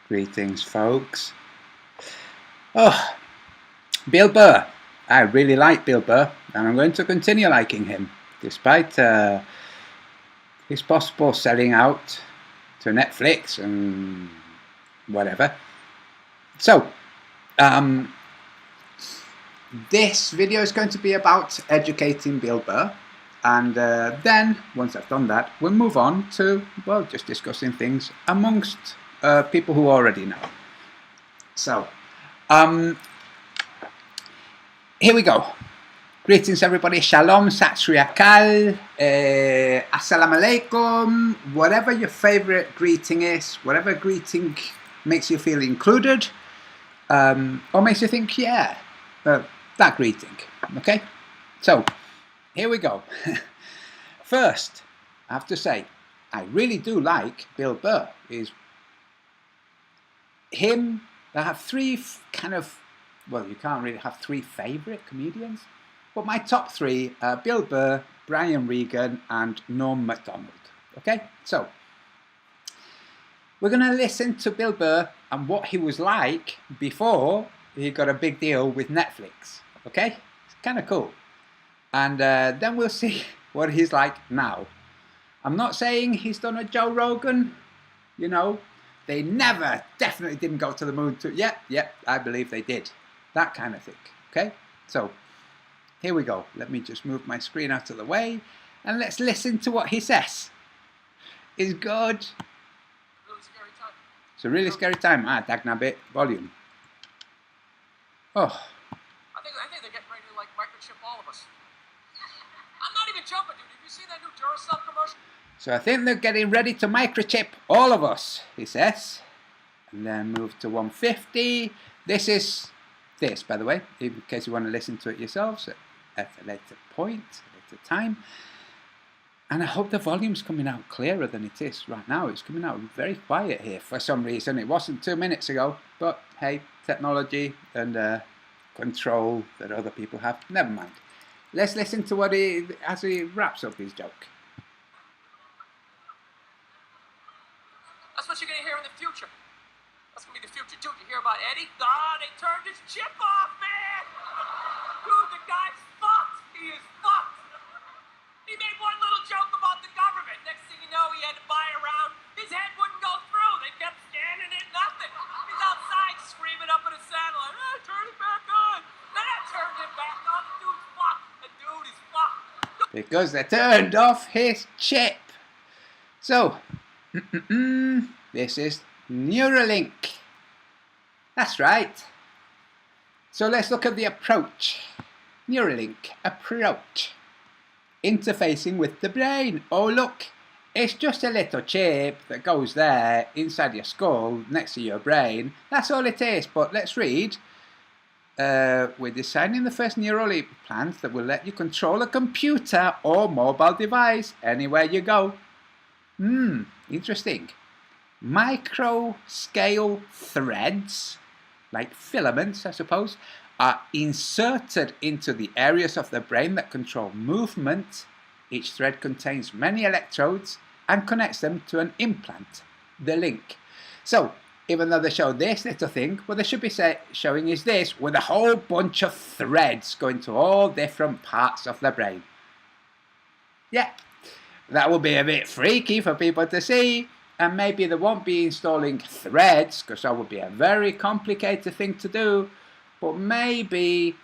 Greetings, folks. Oh, Bill Burr. I really like Bill Burr, and I'm going to continue liking him, despite his possible selling out to Netflix and whatever. So, this video is going to be about educating Bill Burr, and then, once I've done that, we'll move on to, well, just discussing things amongst people who already know. So, here we go. Greetings, everybody. Shalom, Sat Sri Akal, Assalamu Alaikum, whatever your favorite greeting is, whatever greeting makes you feel included, or makes you think, yeah, that greeting. Okay? So, here we go. First, I have to say, I really do like Bill Burr. I have three kind of, well, you can't really have three favourite comedians, but my top three are Bill Burr, Brian Regan, and Norm Macdonald. Okay, so we're going to listen to Bill Burr and what he was like before he got a big deal with Netflix. Okay, it's kind of cool. And then we'll see what he's like now. I'm not saying he's done a Joe Rogan, you know. They definitely didn't go to the moon. Yep, I believe they did. That kind of thing, okay? So, here we go. Let me just move my screen out of the way, and let's listen to what he says. It's good. Really scary time. It's a really scary time. Dagnabit, volume. Oh. I think they're getting ready to, like, microchip all of us. I'm not even jumping, dude. Have you seen that new Duracell commercial? So I think they're getting ready to microchip all of us, he says. And then move to 150. This is this, by the way, in case you want to listen to it yourselves at a later point, a later time. And I hope the volume's coming out clearer than it is right now. It's coming out very quiet here for some reason. It wasn't 2 minutes ago, but hey, technology and control that other people have. Never mind. Let's listen to what as he wraps up his joke. That's what you're gonna hear in the future. That's gonna be the future, dude. You hear about Eddie? Ah, they turned his chip off, man! Dude, the guy's fucked! He is fucked! He made one little joke about the government. Next thing you know, he had to buy a round. His head wouldn't go through. They kept scanning it, nothing. He's outside screaming up in a satellite, hey, turn it back on. They're not turning it back on. The dude's fucked. The dude is fucked. Because they turned off his chip. So, this is Neuralink. That's right. So let's look at the approach. Neuralink approach. Interfacing with the brain. Oh look, it's just a little chip that goes there inside your skull next to your brain. That's all it is. But let's read. We're designing the first neural implant that will let you control a computer or mobile device anywhere you go. Interesting. Micro scale threads, like filaments I suppose, are inserted into the areas of the brain that control movement. Each thread contains many electrodes and connects them to an implant, the link. So, even though they show this little thing, what they should be showing is this, with a whole bunch of threads going to all different parts of the brain. Yeah, that will be a bit freaky for people to see, and maybe they won't be installing threads, because that would be a very complicated thing to do. But maybe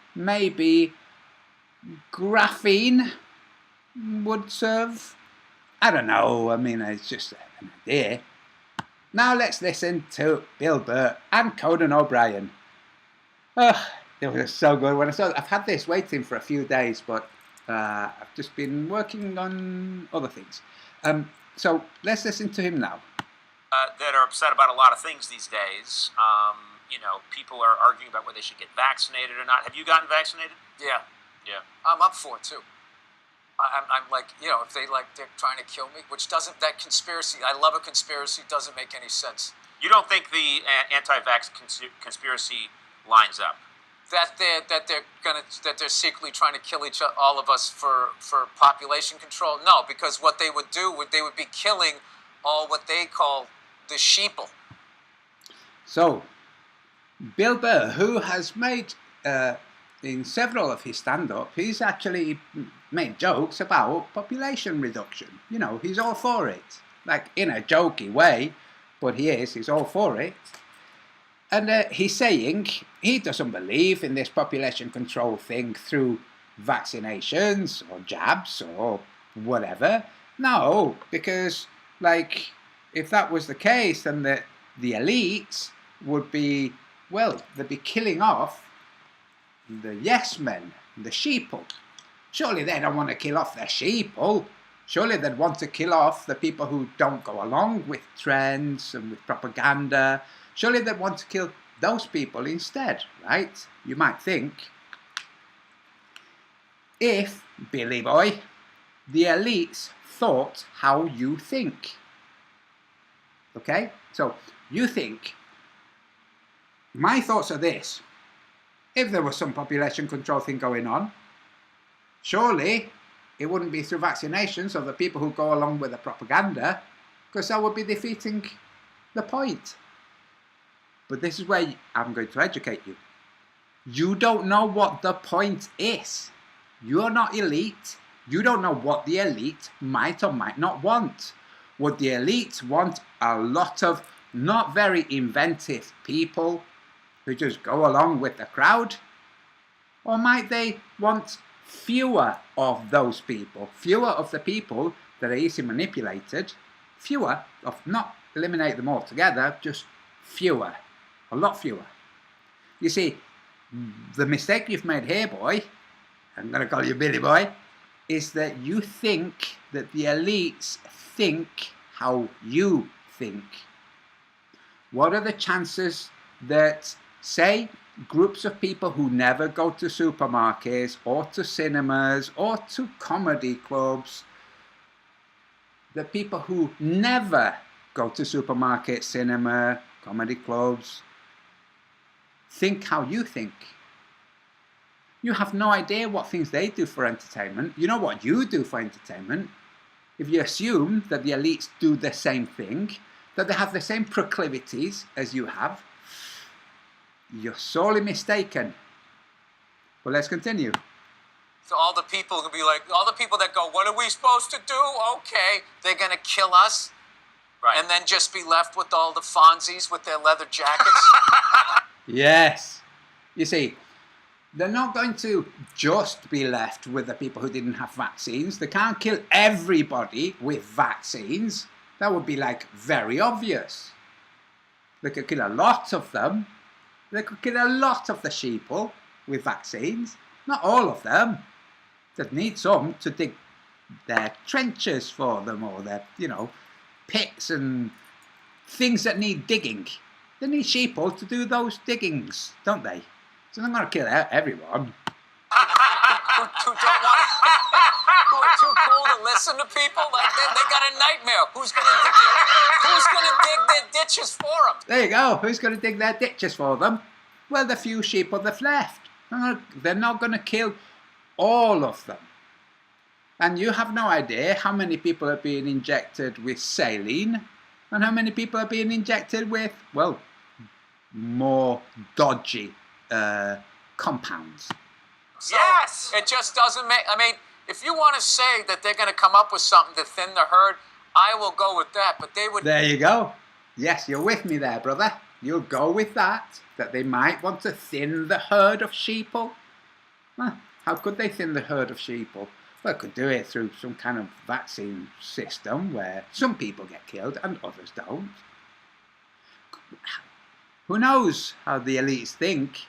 graphene would serve. I don't know. I mean, it's just an idea. Now let's listen to Bill Burr and Conan O'Brien. Oh, it was so good. When I saw it, I've had this waiting for a few days, but I've just been working on other things. So let's listen to him now. That are upset about a lot of things these days. You know, people are arguing about whether they should get vaccinated or not. Have you gotten vaccinated? Yeah. Yeah. I'm up for it too. I'm like, you know, if they're trying to kill me, which doesn't, that conspiracy, I love a conspiracy, doesn't make any sense. You don't think the anti-vax conspiracy lines up? That they're secretly trying to kill all of us for population control? No, because what they would do they would be killing all what they call the sheeple. So, Bill Burr, who has made in several of his stand-up, he's actually made jokes about population reduction. You know, he's all for it, like in a jokey way, but he's all for it. And he's saying he doesn't believe in this population control thing through vaccinations or jabs or whatever. No, because like if that was the case, then the elites would be, well, they'd be killing off the yes men, the sheeple. Surely they don't want to kill off their sheeple. Surely they'd want to kill off the people who don't go along with trends and with propaganda. Surely they'd want to kill those people instead, right? You might think. If, Billy boy, the elites thought how you think. Okay? So, you think. My thoughts are this. If there was some population control thing going on, surely it wouldn't be through vaccinations of the people who go along with the propaganda, because that would be defeating the point. But this is where I'm going to educate you. You don't know what the point is. You're not elite. You don't know what the elite might or might not want. Would the elites want a lot of not very inventive people who just go along with the crowd? Or might they want fewer of those people, fewer of the people that are easily manipulated, fewer of, not eliminate them altogether, just fewer, a lot fewer. You see, the mistake you've made here, boy, I'm going to call you Billy boy, is that you think that the elites think how you think. What are the chances that, say, groups of people who never go to supermarkets or to cinemas or to comedy clubs, the people who never go to supermarkets, cinema, comedy clubs, think how you think? You have no idea what things they do for entertainment. You know what you do for entertainment. If you assume that the elites do the same thing, that they have the same proclivities as you have, you're sorely mistaken. But let's continue. So all the people will be like, all the people that go, what are we supposed to do? Okay, they're going to kill us. Right. And then just be left with all the Fonzies with their leather jackets. Yes. You see, they're not going to just be left with the people who didn't have vaccines. They can't kill everybody with vaccines. That would be like very obvious. They could kill a lot of them. They could kill a lot of the sheeple with vaccines. Not all of them. They'd need some to dig their trenches for them, or their, pits and things that need digging. They need sheeple to do those diggings, don't they? So they're going to kill everyone. who are too cool to listen to people. Like they got a nightmare. Who's gonna dig their ditches for them? There you go. Who's going to dig their ditches for them? Well, the few sheeple that's left. They're not going to kill all of them. And you have no idea how many people are being injected with saline and how many people are being injected with, well, more dodgy compounds. So Yes! It just doesn't make. I mean, if you want to say that they're going to come up with something to thin the herd, I will go with that. But they would. There you go. Yes, you're with me there, brother. You'll go with that they might want to thin the herd of sheeple. Well, how could they thin the herd of sheeple? Well, they could do it through some kind of vaccine system where some people get killed and others don't. Who knows how the elites think?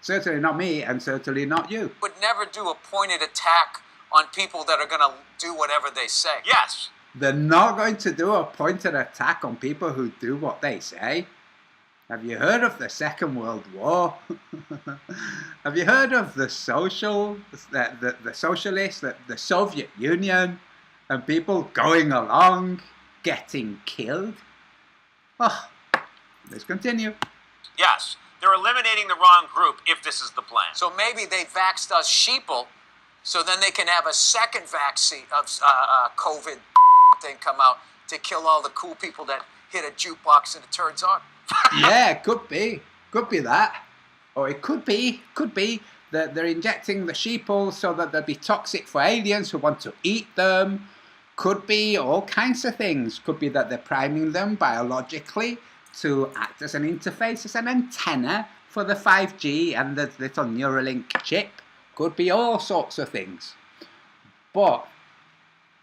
Certainly not me, and certainly not you. Would never do a pointed attack on people that are going to do whatever they say. Yes. They're not going to do a pointed attack on people who do what they say. Have you heard of the Second World War? Have you heard of the socialists, the Soviet Union, and people going along getting killed? Oh, let's continue. Yes. They're eliminating the wrong group if this is the plan. So maybe they vaxxed us sheeple, so then they can have a second vaccine of COVID thing come out to kill all the cool people that hit a jukebox and it turns on. Yeah, could be that, or it could be that they're injecting the sheeple so that they'll be toxic for aliens who want to eat them. Could be all kinds of things. Could be that they're priming them biologically to act as an interface, as an antenna for the 5G and the little Neuralink chip. Could be all sorts of things. But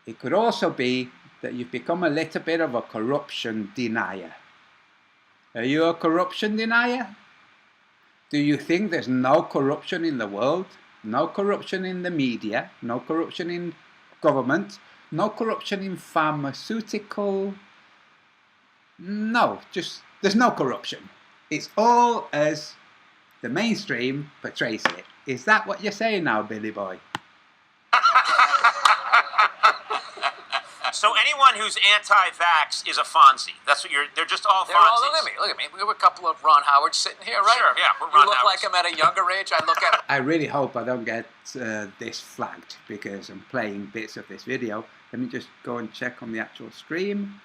it could also be that you've become a little bit of a corruption denier. Are you a corruption denier? Do you think there's no corruption in the world? No corruption in the media? No corruption in government? No corruption in pharmaceutical? No, just there's no corruption. It's all as the mainstream portrays it. Is that what you're saying now, Billy boy? So anyone who's anti-vax is a Fonzie. That's what they're just all Fonzies. Look at me. We have a couple of Ron Howards sitting here, right? Sure, yeah, we're You Ron look Howards. like I'm at a younger age. I look at I really hope I don't get this flagged because I'm playing bits of this video. Let me just go and check on the actual stream.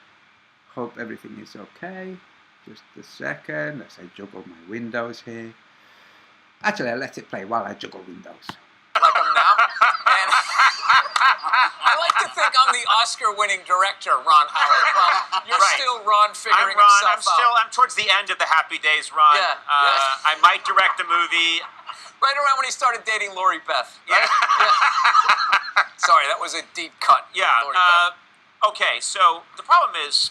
Hope everything is okay. Just a second. Let's juggle my windows here. Actually, I'll let it play while I juggle windows. like I'm now. And I like to think I'm the Oscar-winning director, Ron Howard. Well, you're Right. still Ron figuring I'm Ron. himself out. I'm towards the end of the Happy Days, Ron. Yeah, yeah. I might direct a movie. Right around when he started dating Lori Beth. Yeah. Yeah. Sorry, that was a deep cut. Yeah. Lori Beth. Okay, so the problem is,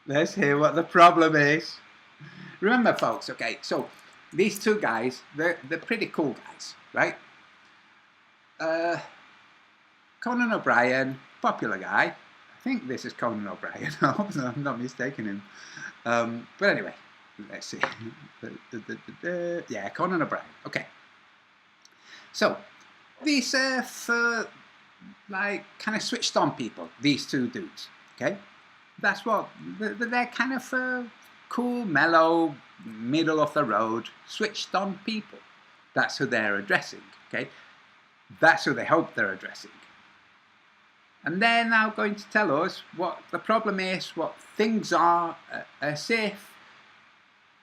Let's hear what the problem is. Remember, folks, okay, so these two guys, they're pretty cool guys, right? Conan O'Brien, popular guy. I think this is Conan O'Brien. I hope I'm not mistaken him. But anyway, let's see. Yeah, Conan O'Brien. Okay. So, these like kind of switched on people, these two dudes, okay? That's what, they're kind of cool, mellow, middle of the road, switched on people. That's who they're addressing, okay? That's who they hope they're addressing. And they're now going to tell us what the problem is, what things are, as if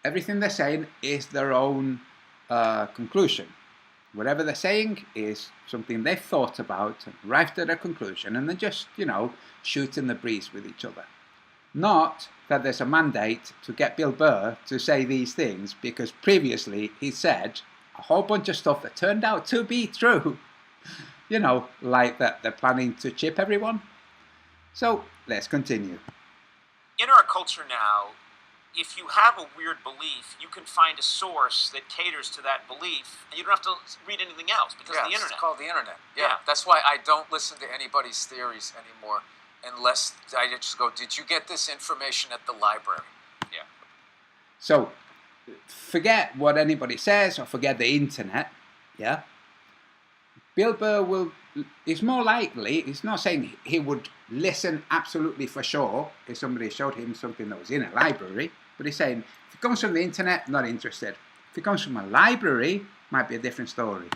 everything they're saying is their own conclusion. Whatever they're saying is something they've thought about and arrived at a conclusion, and they're just, shooting the breeze with each other. Not that there's a mandate to get Bill Burr to say these things, because previously he said a whole bunch of stuff that turned out to be true. Like that they're planning to chip everyone. So let's continue. In our culture now, if you have a weird belief, you can find a source that caters to that belief, and you don't have to read anything else because of the internet. It's called the internet. Yeah, that's why I don't listen to anybody's theories anymore unless I just go, did you get this information at the library? Yeah. So forget what anybody says or forget the internet. Yeah. Bill Burr is more likely, he's not saying he would listen absolutely for sure if somebody showed him something that was in a library, but he's saying if it comes from the internet, not interested. If it comes from a library, might be a different story.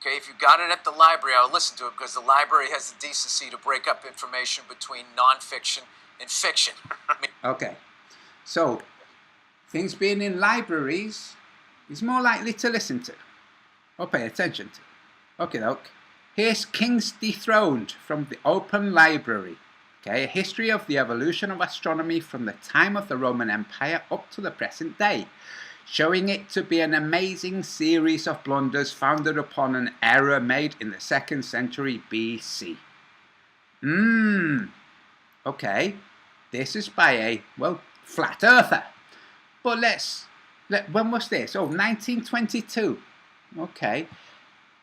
Okay, if you got it at the library, I'll listen to it because the library has the decency to break up information between nonfiction and fiction. Okay, so things being in libraries is more likely to listen to or pay attention to. Okay, doke. Here's Kings Dethroned from the Open Library. Okay, a history of the evolution of astronomy from the time of the Roman Empire up to the present day, showing it to be an amazing series of blunders founded upon an error made in the 2nd century BC. Okay, this is by a, flat earther. But when was this? 1922. Okay.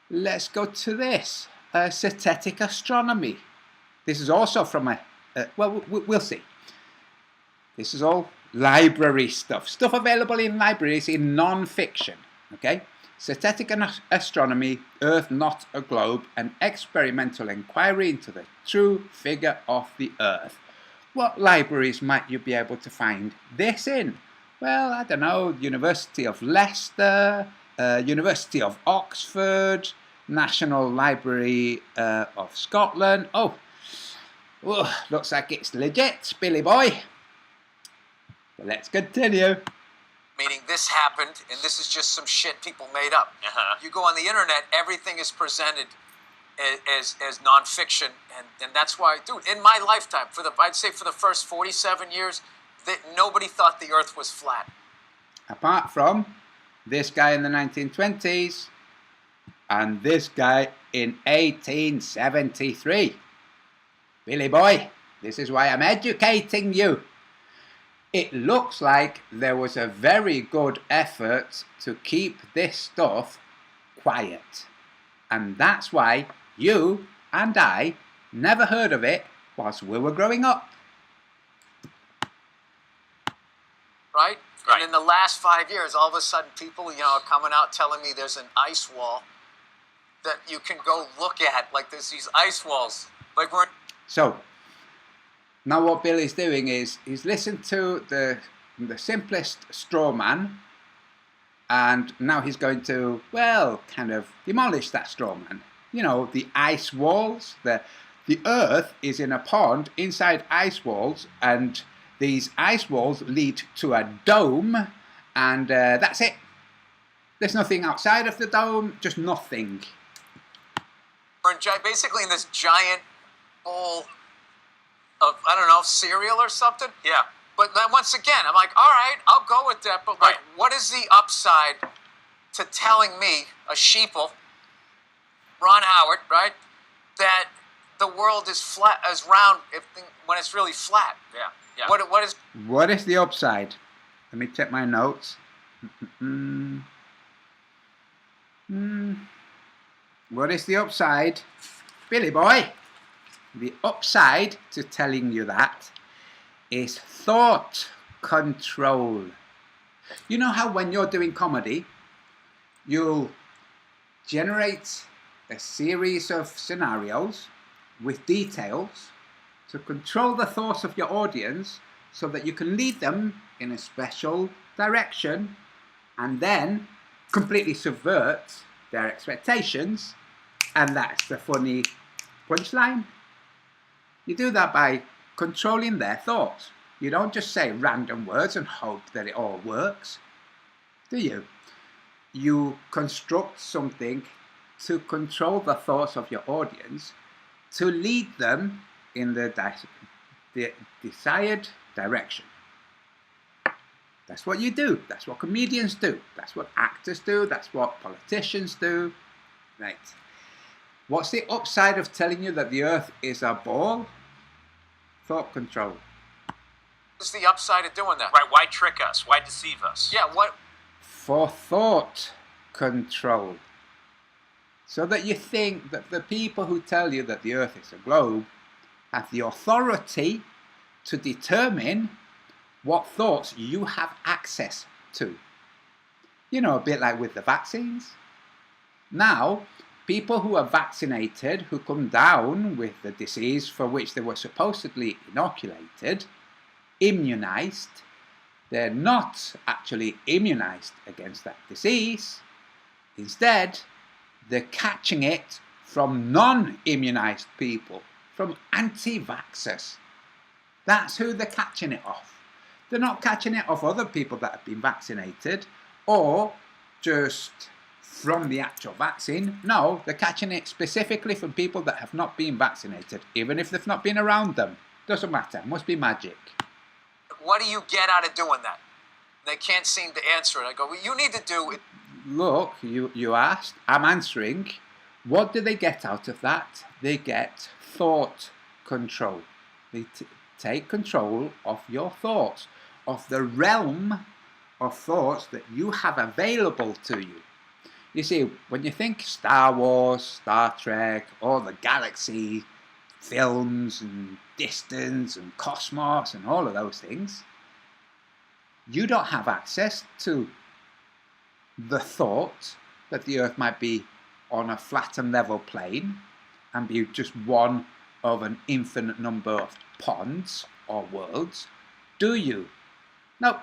Let's go to this, Synthetic Astronomy. This is also from we'll see. This is all library stuff available in libraries in non-fiction, okay? Synthetic Astronomy, Earth Not a Globe, an experimental inquiry into the true figure of the Earth. What libraries might you be able to find this in? Well, I don't know, University of Leicester, University of Oxford, National Library of Scotland. Oh, looks like it's legit, Billy boy. Well, let's continue. Meaning this happened, and this is just some shit people made up. You go on the internet, everything is presented as nonfiction, and that's why, dude, in my lifetime, I'd say for the first 47 years, that nobody thought the Earth was flat. Apart from this guy in the 1920s and this guy in 1873. Billy boy, this is why I'm educating you. It looks like there was a very good effort to keep this stuff quiet. And that's why you and I never heard of it whilst we were growing up. Right? And in the last 5 years, all of a sudden people, are coming out telling me there's an ice wall that you can go look at. Like there's these ice walls. So, now what Bill is doing is he's listened to the simplest straw man, and now he's going to, kind of demolish that straw man. The ice walls, the Earth is in a pond inside ice walls, and these ice walls lead to a dome, and that's it. There's nothing outside of the dome, just nothing. We're basically in this giant bowl of, I don't know, cereal or something. Yeah. But then once again, I'm like, all right, I'll go with that. But what is the upside to telling me, a sheeple, Ron Howard, right, that the world is flat, as round, when it's really flat? Yeah. What is the upside? Let me check my notes. What is the upside? Billy boy, the upside to telling you that is thought control. You know how when you're doing comedy, you'll generate a series of scenarios with details to control the thoughts of your audience so that you can lead them in a special direction and then completely subvert their expectations, and that's the funny punchline. You do that by controlling their thoughts. You don't just say random words and hope that it all works, do you? You construct something to control the thoughts of your audience, to lead them in the desired direction. That's what you do. That's what comedians do. That's what actors do. That's what politicians do. Right. What's the upside of telling you that the earth is a ball? Thought control. What's the upside of doing that? Right, why trick us? Why deceive us? Yeah, what? For thought control. So that you think that the people who tell you that the earth is a globe have the authority to determine what thoughts you have access to. You know, a bit like with the vaccines. Now, people who are vaccinated, who come down with the disease for which they were supposedly inoculated, immunized, they're not actually immunized against that disease. Instead, they're catching it from non-immunized people, from anti-vaxxers. That's who they're catching it off. They're not catching it off other people that have been vaccinated or just from the actual vaccine. No, they're catching it specifically from people that have not been vaccinated, even if they've not been around them. Doesn't matter. Must be magic. What do you get out of doing that? They can't seem to answer it. I go, well, you need to do it. Look, you asked. I'm answering. What do they get out of that? They get thought control. They take control of your thoughts, of the realm of thoughts that you have available to you. You see, when you think Star Wars, Star Trek, all the galaxy films and distance and cosmos and all of those things, you don't have access to the thought that the earth might be on a flat and level plane and be just one of an infinite number of ponds or worlds, do you? No.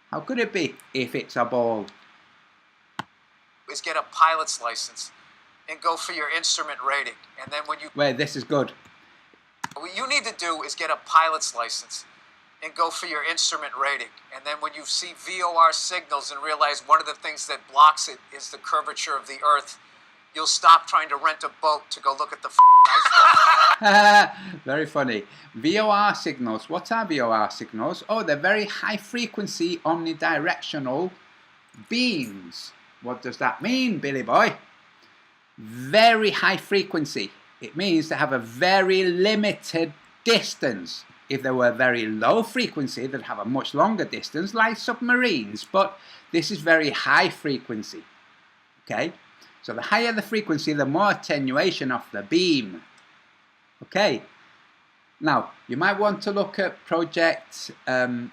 How could it be if it's a ball? Is get a pilot's license and go for your instrument rating. And then when you... Wait, this is good. What you need to do is get a pilot's license and go for your instrument rating. And then when you see VOR signals and realize one of the things that blocks it is the curvature of the earth, you'll stop trying to rent a boat to go look at the iceberg. Very funny. VOR signals. What are VOR signals? Oh, they're very high frequency omnidirectional beams. What does that mean, Billy boy? Very high frequency. It means they have a very limited distance. If they were very low frequency, they'd have a much longer distance, like submarines. But this is very high frequency. Okay? So the higher the frequency, the more attenuation of the beam. Okay? Now, you might want to look at Project Knickerbein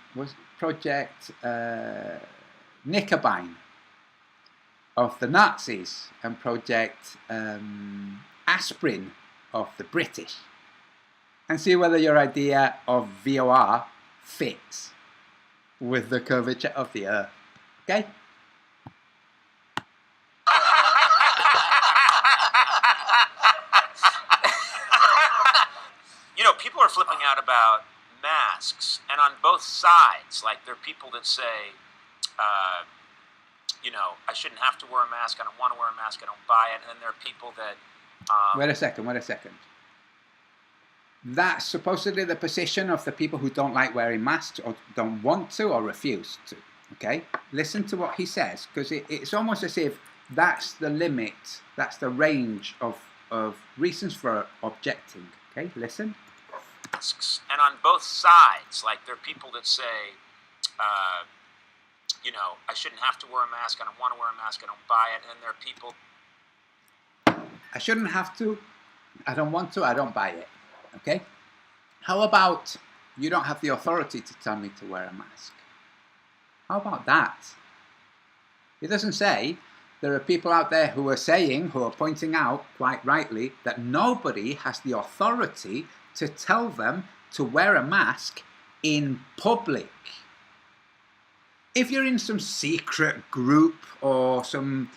of the Nazis and Project Aspirin of the British, and see whether your idea of VOR fits with the curvature of the earth. Okay? You know, people are flipping out about masks, and on both sides, like there are people that say, you know, I shouldn't have to wear a mask, I don't want to wear a mask, I don't buy it, and then there are people that... Wait a second. That's supposedly the position of the people who don't like wearing masks or don't want to or refuse to. Okay? Listen to what he says, because it's almost as if that's the limit, that's the range of reasons for objecting. Okay? Listen. And on both sides, like there are people that say, you know, I shouldn't have to wear a mask, I don't want to wear a mask, I don't buy it, and then there are people... I shouldn't have to, I don't want to, I don't buy it. Okay? How about you don't have the authority to tell me to wear a mask? How about that? It doesn't say there are people out there who are pointing out, quite rightly, that nobody has the authority to tell them to wear a mask in public. If you're in some secret group or some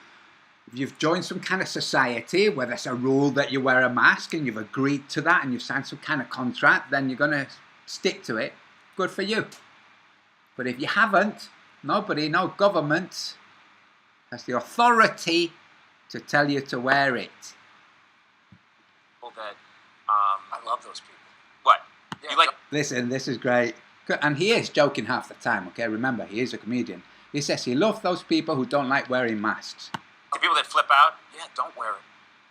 if you've joined some kind of society where there's a rule that you wear a mask and you've agreed to that and you've signed some kind of contract, then you're going to stick to it. Good for you. But if you haven't, nobody, no government has the authority to tell you to wear it. That, I love those people. what? Yeah, You like? Listen, this is great. And he is joking half the time, okay? Remember, he is a comedian. He says he loves those people who don't like wearing masks. The people that flip out? Yeah, don't wear it.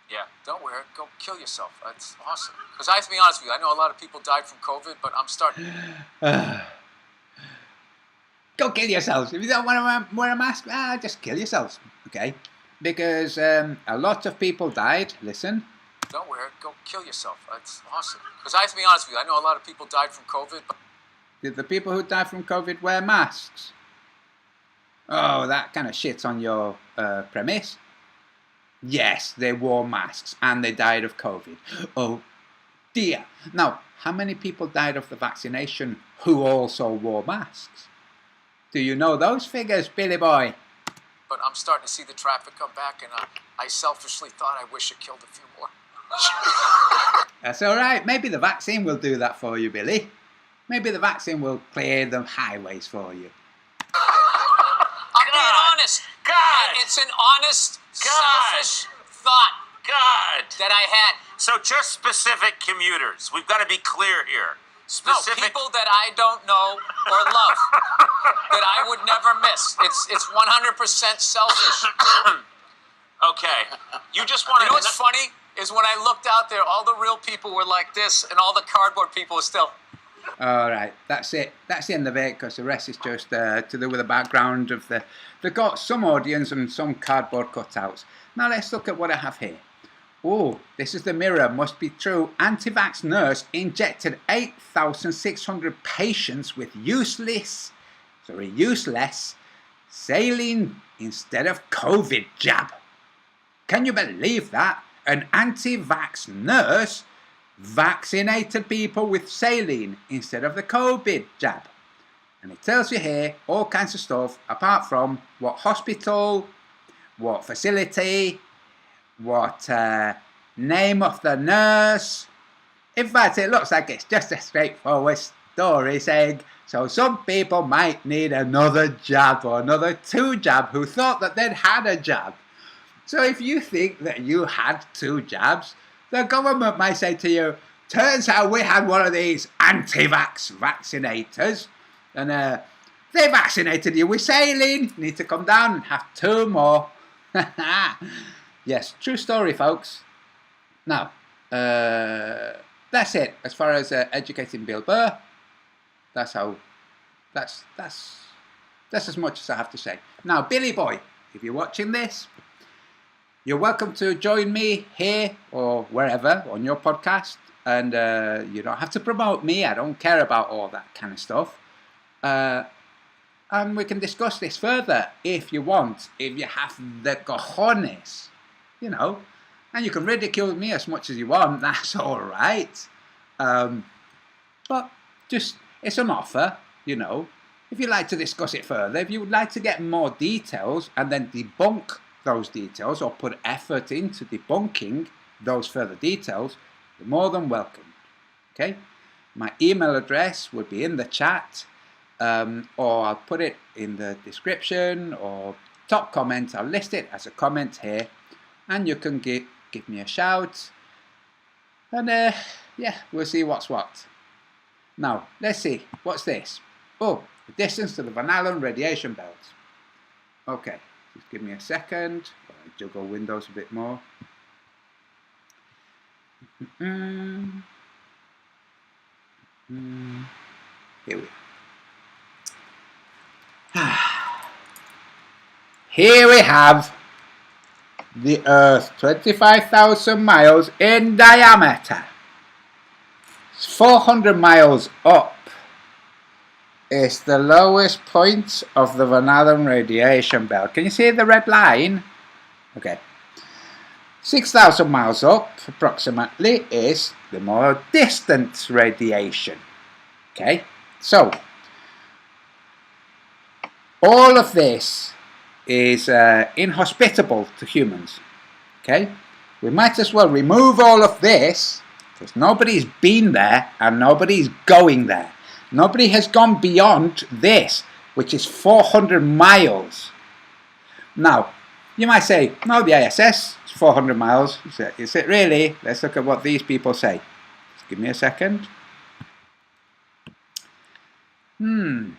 Yeah. Don't wear it. Go kill yourself. That's awesome. Because I have to be honest with you, I know a lot of people died from COVID, but I'm starting. Go kill yourselves. If you don't want to wear a mask, just kill yourselves, okay? Because a lot of people died. Listen. Don't wear it. Go kill yourself. That's awesome. Because I have to be honest with you, I know a lot of people died from COVID, but Did the people who died from COVID wear masks? Oh, that kind of shits on your premise. Yes, they wore masks and they died of COVID. Oh dear. Now, how many people died of the vaccination who also wore masks? Do you know those figures, Billy boy? but I'm starting to see the traffic come back, and I selfishly thought I wish it killed a few more. That's all right. Maybe the vaccine will do that for you, Billy. Maybe the vaccine will clear the highways for you. I'm being honest. God! It's an honest, selfish thought God! that I had. So just specific commuters. We've got to be clear here. No, Specific. people that I don't know or love, that I would never miss. It's 100% selfish. Okay. You just want You know what's funny is when I looked out there, all the real people were like this, and all the cardboard people were still. All right, that's it. That's the end of it, because the rest is just to do with the background of the. They've got some audience and some cardboard cutouts. Now let's look at what I have here. Oh, this is the Mirror. Must be true. Anti-vax nurse injected 8,600 patients with useless saline instead of COVID jab. Can you believe that? An anti-vax nurse vaccinated people with saline instead of the COVID jab. And it tells you here all kinds of stuff apart from what hospital, what facility, what name of the nurse. In fact, it looks like it's just a straightforward story saying, so some people might need another jab or another 2 jab who thought that they'd had a jab. So if you think that you had 2 jabs, the government might say to you, turns out we had one of these anti-vax vaccinators, and they vaccinated you with saline. You need to come down and have 2 more. Yes, true story, folks. Now, that's it as far as educating Bill Burr. That's as much as I have to say. Now, Billy boy, if you're watching this, you're welcome to join me here or wherever on your podcast, and you don't have to promote me. I don't care about all that kind of stuff. And we can discuss this further if you want, if you have the cojones, you know. And you can ridicule me as much as you want. That's all right. But just, it's an offer, you know. If you'd like to discuss it further, if you would like to get more details and then debunk those details or put effort into debunking those further details, you're more than welcome. Okay? My email address would be in the chat, or I'll put it in the description or top comment. I'll list it as a comment here, and you can give me a shout, and yeah, we'll see what's what. Now, let's see, what's this? Oh, the distance to the Van Allen radiation belt. Okay, just give me a second. I'll juggle windows a bit more. Here we are. Here we have the Earth, 25,000 miles in diameter. It's 400 miles up. It's the lowest point of the Van Allen radiation belt. Can you see the red line? Okay. 6,000 miles up, approximately, is the more distant radiation. Okay? So, all of this is inhospitable to humans. Okay, we might as well remove all of this because nobody's been there and nobody's going there. Nobody has gone beyond this, which is 400 miles. Now, you might say, no, the ISS is 400 miles. Is it really? Let's look at what these people say. Just give me a second. The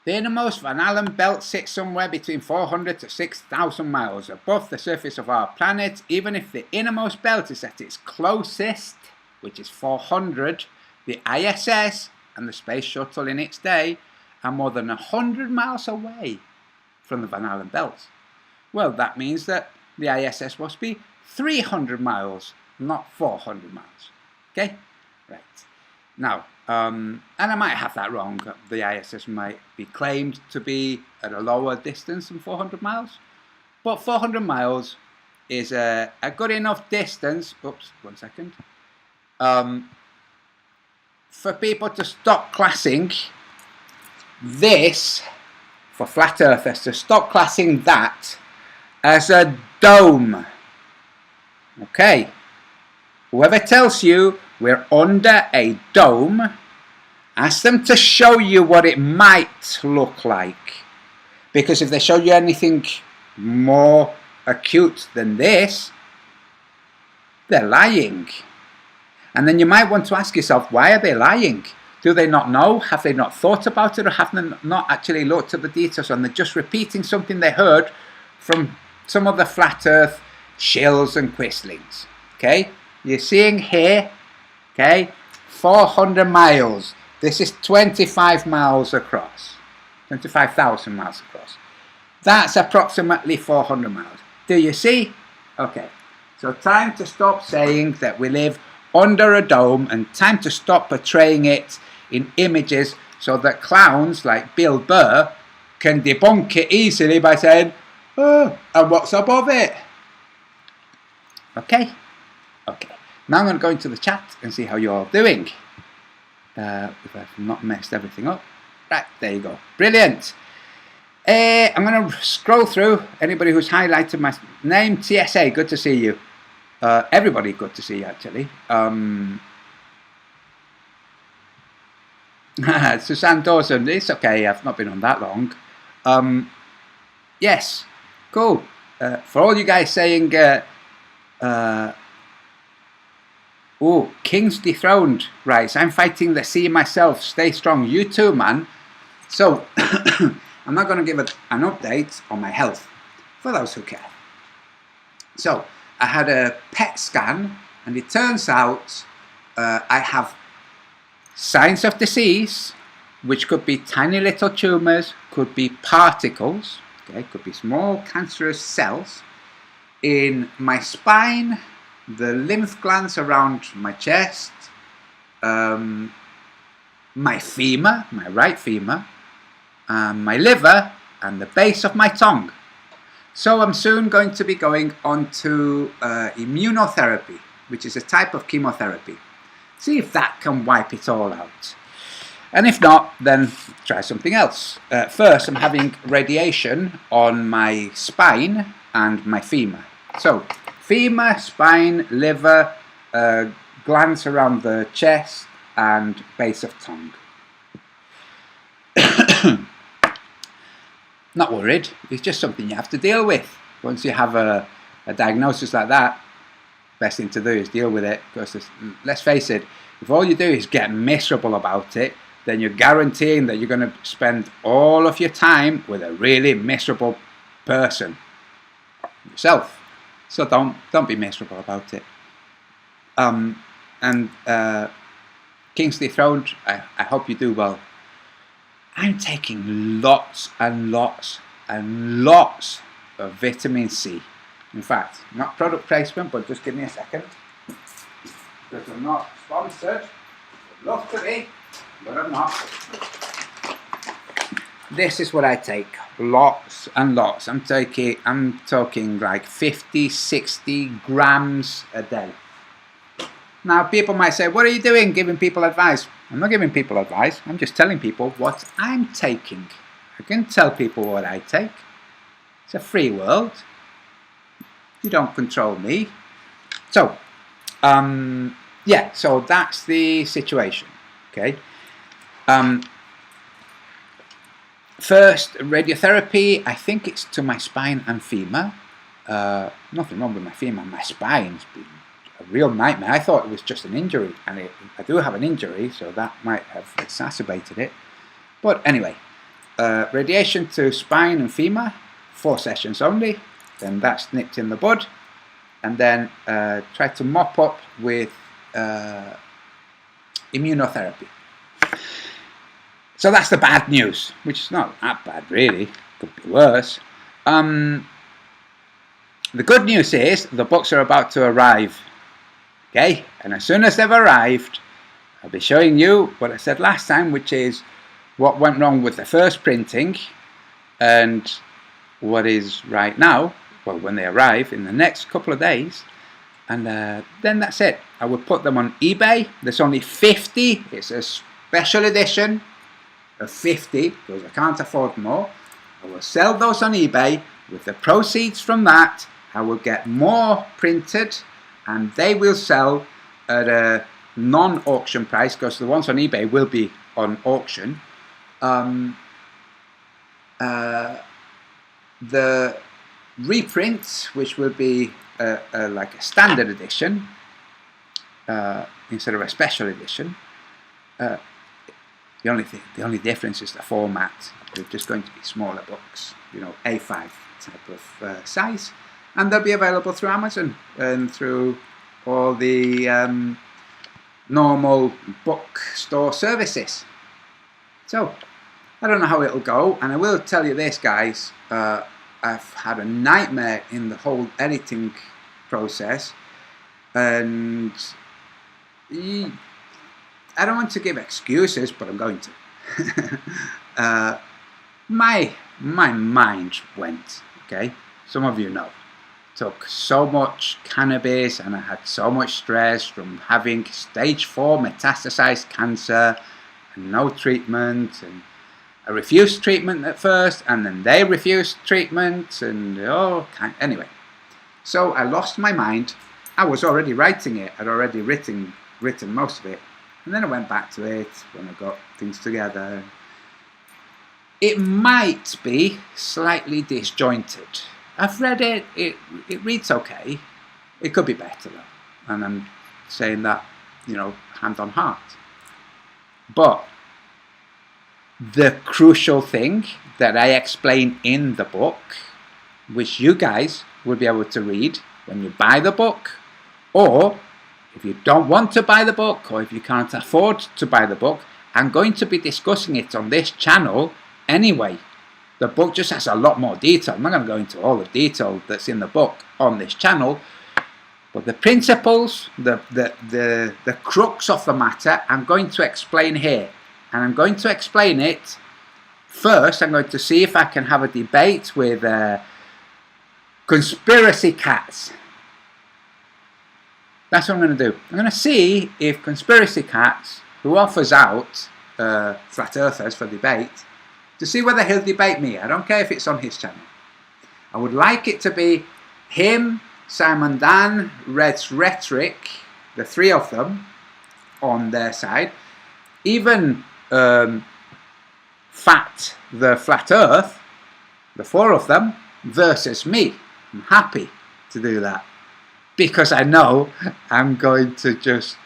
innermost Van Allen belt sits somewhere between 400 to 6,000 miles above the surface of our planet. Even if the innermost belt is at its closest, which is 400, the ISS and the space shuttle in its day are more than 100 miles away from the Van Allen belt. Well, that means that the ISS must be 300 miles, not 400 miles. Okay? Right. Now, and I might have that wrong. The ISS might be claimed to be at a lower distance than 400 miles. But 400 miles is a good enough distance. Oops, 1 second. For people to stop classing this, for flat earthers, to stop classing that as a dome. Okay. Whoever tells you we're under a dome, ask them to show you what it might look like. Because if they show you anything more acute than this, they're lying. And then you might want to ask yourself, why are they lying? Do they not know? Have they not thought about it? Or have they not actually looked at the details? And they're just repeating something they heard from some of the flat earth shills and quislings. Okay? You're seeing here, okay, 400 miles. This is 25 miles across. 25,000 miles across. That's approximately 400 miles. Do you see? Okay. So time to stop saying that we live under a dome, and time to stop portraying it in images so that clowns like Bill Burr can debunk it easily by saying, oh, and what's above it? Okay? Okay. Now I'm going to go into the chat and see how you're all doing. If I've not messed everything up. Right, there you go. Brilliant. I'm going to scroll through anybody who's highlighted my name. TSA, good to see you. Everybody, good to see you, actually. Suzanne Dawson, it's okay, I've not been on that long. Yes, cool. For all you guys saying, oh, King's dethroned. Right, so I'm fighting the sea myself. Stay strong. You too, man. So, I'm not going to give an update on my health, for those who care. So, I had a PET scan, and it turns out I have signs of disease, which could be tiny little tumours, could be particles, okay, could be small cancerous cells in my spine, the lymph glands around my chest, my femur, my right femur, my liver, and the base of my tongue. So I'm soon going to be going on to immunotherapy, which is a type of chemotherapy. See if that can wipe it all out. And if not, then try something else. First, I'm having radiation on my spine and my femur. So, femur, spine, liver, glands around the chest, and base of tongue. Not worried, it's just something you have to deal with. Once you have a diagnosis like that, best thing to do is deal with it. Because let's face it, if all you do is get miserable about it, then you're guaranteeing that you're going to spend all of your time with a really miserable person, yourself. So don't be miserable about it. King's Dethroned, I hope you do well. I'm taking lots and lots and lots of vitamin C. In fact, not product placement, but just give me a second. Because I'm not sponsored. I'd love to be, but I'm not. This is what I take. Lots and lots. I'm talking like 50, 60 grams a day. Now, people might say, what are you doing giving people advice? I'm not giving people advice. I'm just telling people what I'm taking. I can tell people what I take. It's a free world. You don't control me. So, yeah, so that's the situation, okay? First, radiotherapy, I think it's to my spine and femur. Nothing wrong with my femur. My spine's been a real nightmare. I thought it was just an injury, and I do have an injury, so that might have exacerbated it. But anyway, radiation to spine and femur, 4 sessions only, then that's nipped in the bud, and then try to mop up with immunotherapy. So that's the bad news, which is not that bad really, could be worse. The good news is the books are about to arrive, okay? And as soon as they've arrived, I'll be showing you what I said last time, which is what went wrong with the first printing and what is right now, well, when they arrive in the next couple of days. And then that's it. I will put them on eBay. There's only 50. It's a special edition of 50 because I can't afford more. I will sell those on eBay. With the proceeds from that, I will get more printed and they will sell at a non-auction price because the ones on eBay will be on auction. The reprints, which will be like a standard edition instead of a special edition, the only difference is the format. They're just going to be smaller books, you know, A5 type of size, and they'll be available through Amazon and through all the normal bookstore services. So I don't know how it'll go, and I will tell you this, guys, I've had a nightmare in the whole editing process, and I don't want to give excuses, but I'm going to. My mind went, okay? Some of you know. Took so much cannabis and I had so much stress from having stage 4 metastasized cancer and no treatment, and I refused treatment at first and then they refused treatment and anyway. So I lost my mind. I was already writing it. I'd already written most of it. And then I went back to it when I got things together. It might be slightly disjointed. I've read it. It reads okay. It could be better though. And I'm saying that, you know, hand on heart. But the crucial thing that I explain in the book, which you guys will be able to read when you buy the book, or if you don't want to buy the book, or if you can't afford to buy the book, I'm going to be discussing it on this channel anyway. The book just has a lot more detail. I'm not going to go into all the detail that's in the book on this channel, but the principles, the crux of the matter, I'm going to explain here. And I'm going to explain it first. I'm going to see if I can have a debate with conspiracy cats. That's what I'm going to do. I'm going to see if conspiracy cats, who offers out flat earthers for debate, to see whether he'll debate me. I don't care if it's on his channel. I would like it to be him, Simon Dan, Red's Rhetoric, the 3 of them on their side. Even Fat, the Flat Earth, the 4 of them, versus me. I'm happy to do that. Because I know I'm going to just...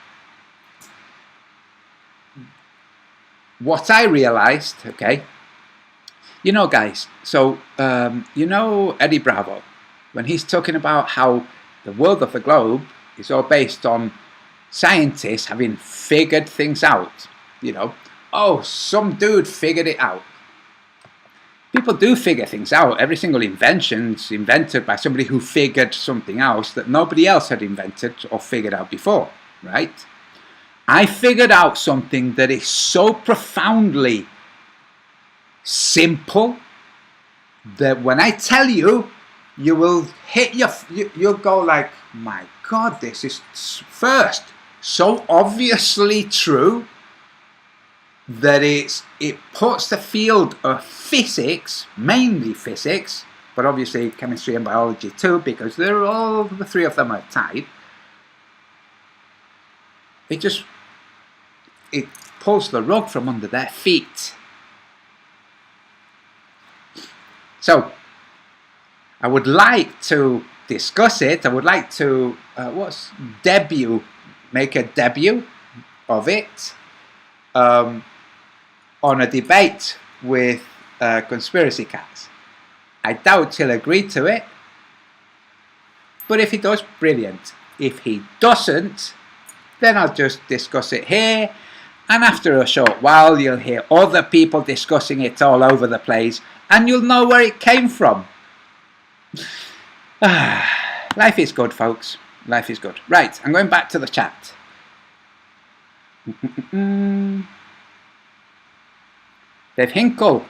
What I realized, okay, you know, guys, so, you know Eddie Bravo, when he's talking about how the world of the globe is all based on scientists having figured things out, you know, oh, some dude figured it out. People do figure things out. Every single invention's invented by somebody who figured something else that nobody else had invented or figured out before, right? I figured out something that is so profoundly simple that when I tell you, you will hit you'll go like, my God, this is first so obviously true that it puts the field of physics, mainly physics, but obviously chemistry and biology too, because they're all the three of them are tied. It pulls the rug from under their feet. So I would like to discuss it. I would like to make a debut of it on a debate with Conspiracy Cats. I doubt he'll agree to it, but if he does, brilliant. If he doesn't, then I'll just discuss it here, and after a short while you'll hear other people discussing it all over the place, and you'll know where it came from. Life is good, folks. Life is good. Right, I'm going back to the chat. Dave Hinkle.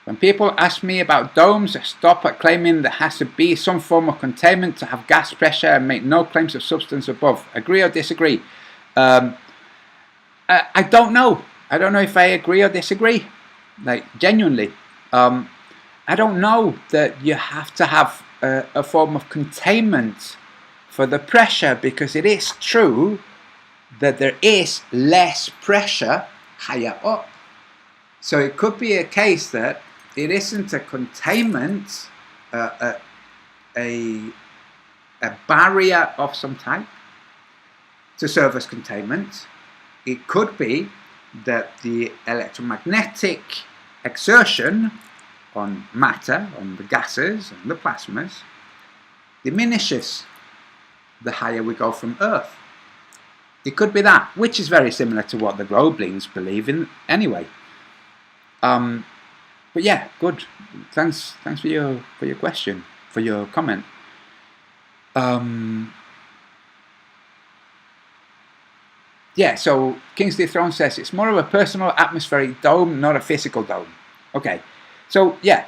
When people ask me about domes, I stop at claiming there has to be some form of containment to have gas pressure and make no claims of substance above. Agree or disagree? I don't know. I don't know if I agree or disagree. Like, genuinely. I don't know that you have to have a form of containment for the pressure, because it is true that there is less pressure higher up. So it could be a case that it isn't a containment, a barrier of some type to serve as containment. It could be that the electromagnetic exertion on matter, on the gases and the plasmas, diminishes the higher we go from Earth. It could be that, which is very similar to what the Groblings believe in anyway. But yeah, good. Thanks for your question, for your comment. Yeah, so Kingsley Throne says it's more of a personal atmospheric dome, not a physical dome. Okay, so yeah,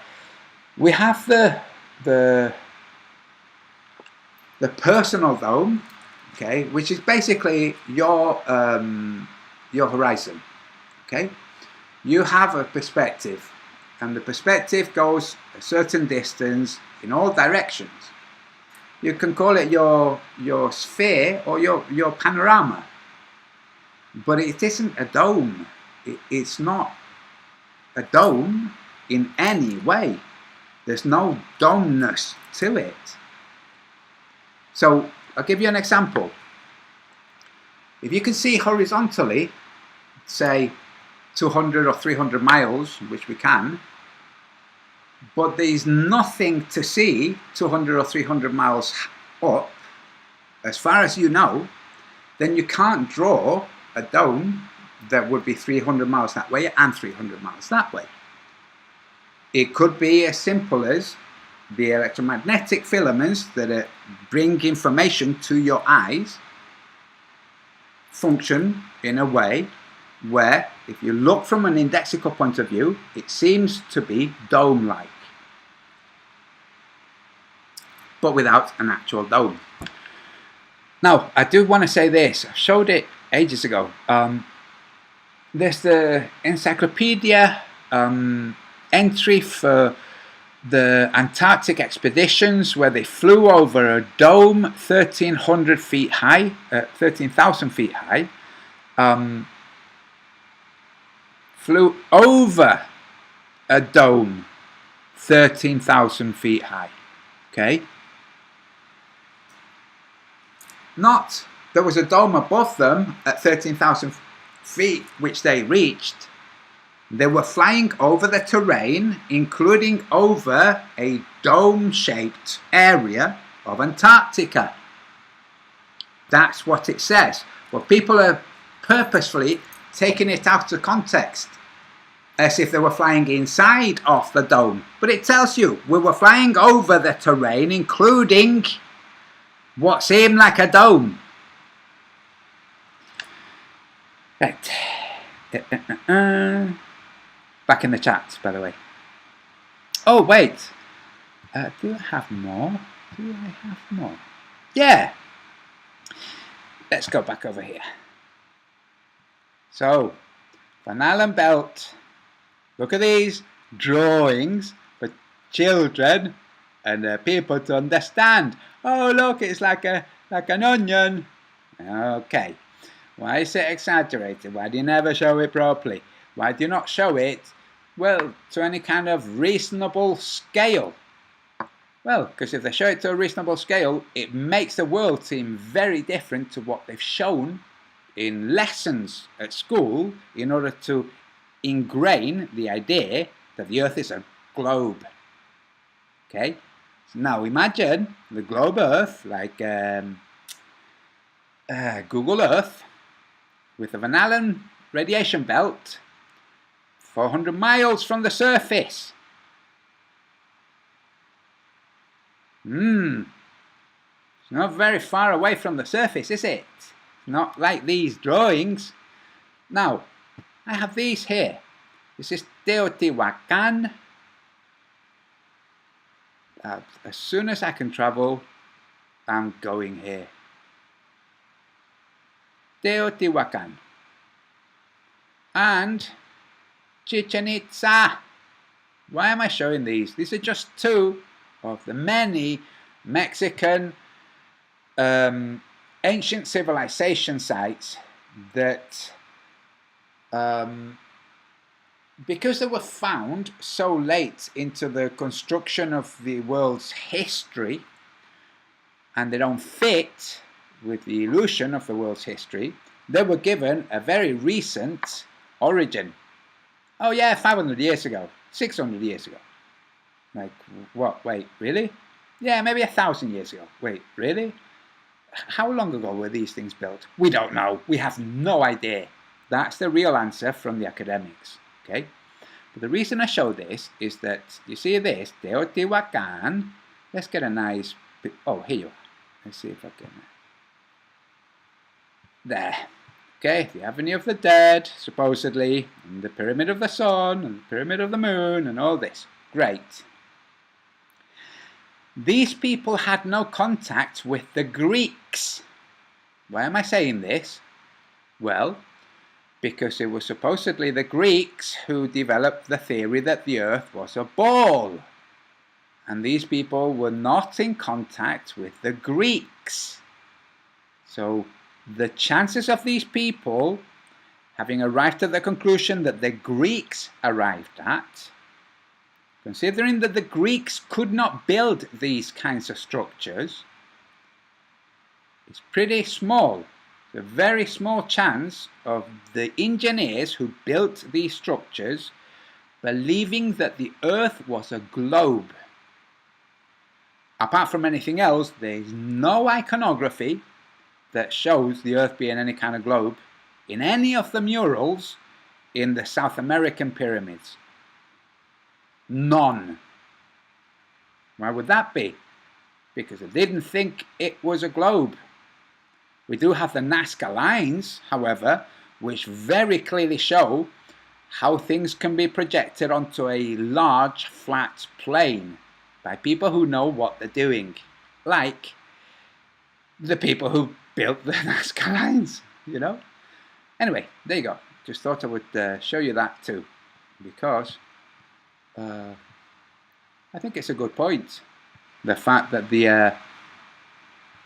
we have the personal dome, okay, which is basically your horizon. Okay, you have a perspective, and the perspective goes a certain distance in all directions. You can call it your sphere or your panorama, but it isn't a dome. It's not a dome in any way. There's no domeness to it. So I'll give you an example. If you can see horizontally, say 200 or 300 miles, which we can, but there's nothing to see 200 or 300 miles up, as far as you know, then you can't draw a dome that would be 300 miles that way and 300 miles that way. It could be as simple as the electromagnetic filaments that bring information to your eyes function in a way where, if you look from an indexical point of view, it seems to be dome-like, but without an actual dome. Now, I do want to say this. I showed it ages ago. There's the encyclopedia entry for the Antarctic expeditions where they flew over a dome 1,300 feet high, 13,000 feet high. Flew over a dome 13,000 feet high. Okay? Not there was a dome above them at 13,000 feet, which they reached. They were flying over the terrain, including over a dome-shaped area of Antarctica. That's what it says. Well, people are purposefully taking it out of context, as if they were flying inside of the dome. But it tells you we were flying over the terrain, including what seemed like a dome. Right. Back in the chat, by the way. Oh, wait. Do I have more? Do I have more? Yeah. Let's go back over here. So, Van Allen belt. Look at these drawings for children and people to understand. Oh, look, it's like an onion. Okay. Why is it exaggerated? Why do you never show it properly? Why do you not show it, well, to any kind of reasonable scale? Well, because if they show it to a reasonable scale, it makes the world seem very different to what they've shown in lessons at school in order to ingrain the idea that the Earth is a globe. Okay? So now imagine the globe Earth, like Google Earth, with a Van Allen radiation belt 400 miles from the surface. It's not very far away from the surface, is it? Not like these drawings. Now, I have these here. This is Teotihuacan. As soon as I can travel, I'm going here. Teotihuacan. And Chichen Itza. Why am I showing these? These are just two of the many Mexican ancient civilization sites that, because they were found so late into the construction of the world's history, and they don't fit with the illusion of the world's history, they were given a very recent origin. Oh yeah, 500 years ago, 600 years ago. Like, what? Wait, really? Yeah, maybe 1,000 years ago. Wait, really? How long ago were these things built? We don't know. We have no idea. That's the real answer from the academics. Okay? But the reason I show this is that, you see this, Teotihuacan. Let's get a nice, oh, here you are. Let's see if I can, there. Okay, the Avenue of the Dead, supposedly, and the Pyramid of the Sun, and the Pyramid of the Moon, and all this. Great. These people had no contact with the Greeks. Why am I saying this? Well, because it was supposedly the Greeks who developed the theory that the Earth was a ball. And these people were not in contact with the Greeks. So the chances of these people having arrived at the conclusion that the Greeks arrived at, considering that the Greeks could not build these kinds of structures, it's pretty small. It's a very small chance of the engineers who built these structures believing that the Earth was a globe. Apart from anything else, there is no iconography that shows the Earth being any kind of globe in any of the murals in the South American pyramids. None. Why would that be? Because they didn't think it was a globe. We do have the Nazca lines, however, which very clearly show how things can be projected onto a large flat plane by people who know what they're doing, like the people who built the Nazca lines, you know. Anyway, there you go. Just thought I would show you that too, because I think it's a good point. The fact that the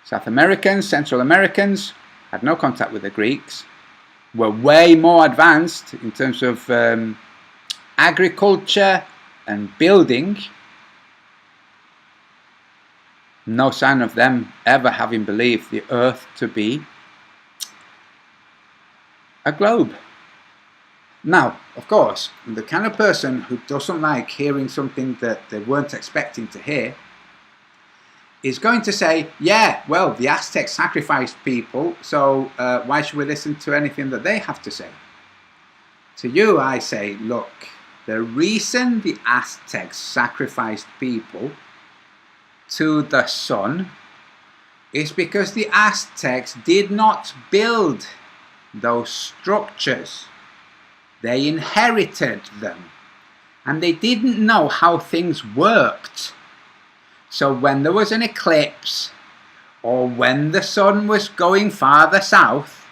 South Americans, Central Americans had no contact with the Greeks, were way more advanced in terms of agriculture and building. No sign of them ever having believed the Earth to be a globe. Now, of course, the kind of person who doesn't like hearing something that they weren't expecting to hear is going to say, yeah, well, the Aztecs sacrificed people, so why should we listen to anything that they have to say? To you, I say, look, the reason the Aztecs sacrificed people to the sun is because the Aztecs did not build those structures. They inherited them, and they didn't know how things worked. So when there was an eclipse, or when the sun was going farther south,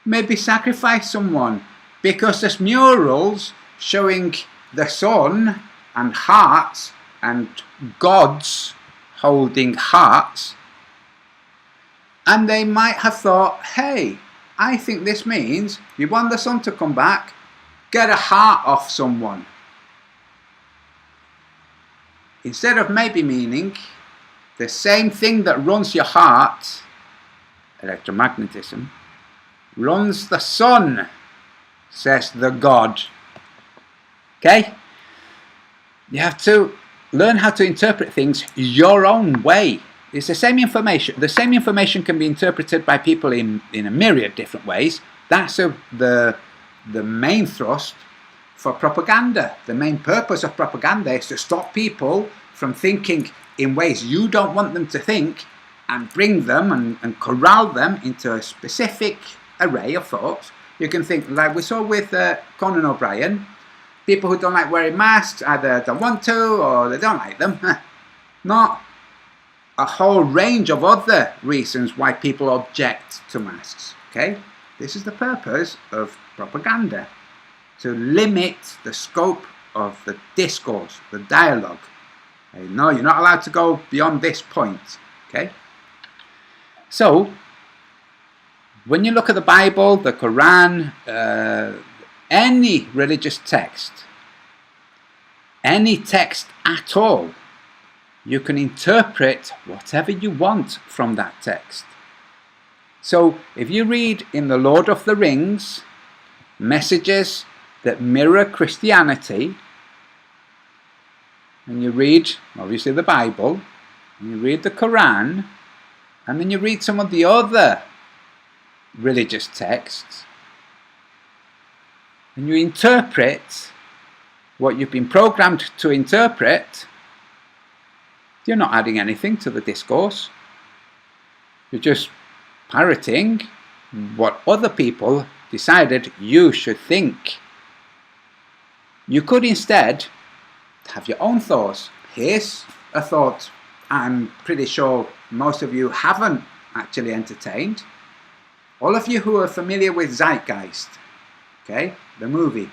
maybe sacrifice someone, because there's murals showing the sun and hearts and gods holding hearts, and they might have thought, hey, I think this means you want the sun to come back, get a heart off someone. Instead of maybe meaning the same thing that runs your heart, electromagnetism, runs the sun, says the God. Okay? You have to learn how to interpret things your own way. It's the same information. The same information can be interpreted by people in a myriad different ways. That's the main thrust for propaganda. The main purpose of propaganda is to stop people from thinking in ways you don't want them to think, and bring them and corral them into a specific array of thoughts. You can think, like we saw with Conan O'Brien, people who don't like wearing masks either don't want to or they don't like them. Not a whole range of other reasons why people object to masks. Okay? This is the purpose of propaganda, to limit the scope of the discourse, the dialogue. Okay? No, you're not allowed to go beyond this point. Okay? So, when you look at the Bible, the Quran, any religious text, any text at all, you can interpret whatever you want from that text. So if you read in The Lord of the Rings messages that mirror Christianity, and you read obviously the Bible, and you read the Quran, and then you read some of the other religious texts, and you interpret what you've been programmed to interpret, you're not adding anything to the discourse. You're just parroting what other people decided you should think. You could instead have your own thoughts. Here's a thought I'm pretty sure most of you haven't actually entertained. All of you who are familiar with Zeitgeist, okay, the movie,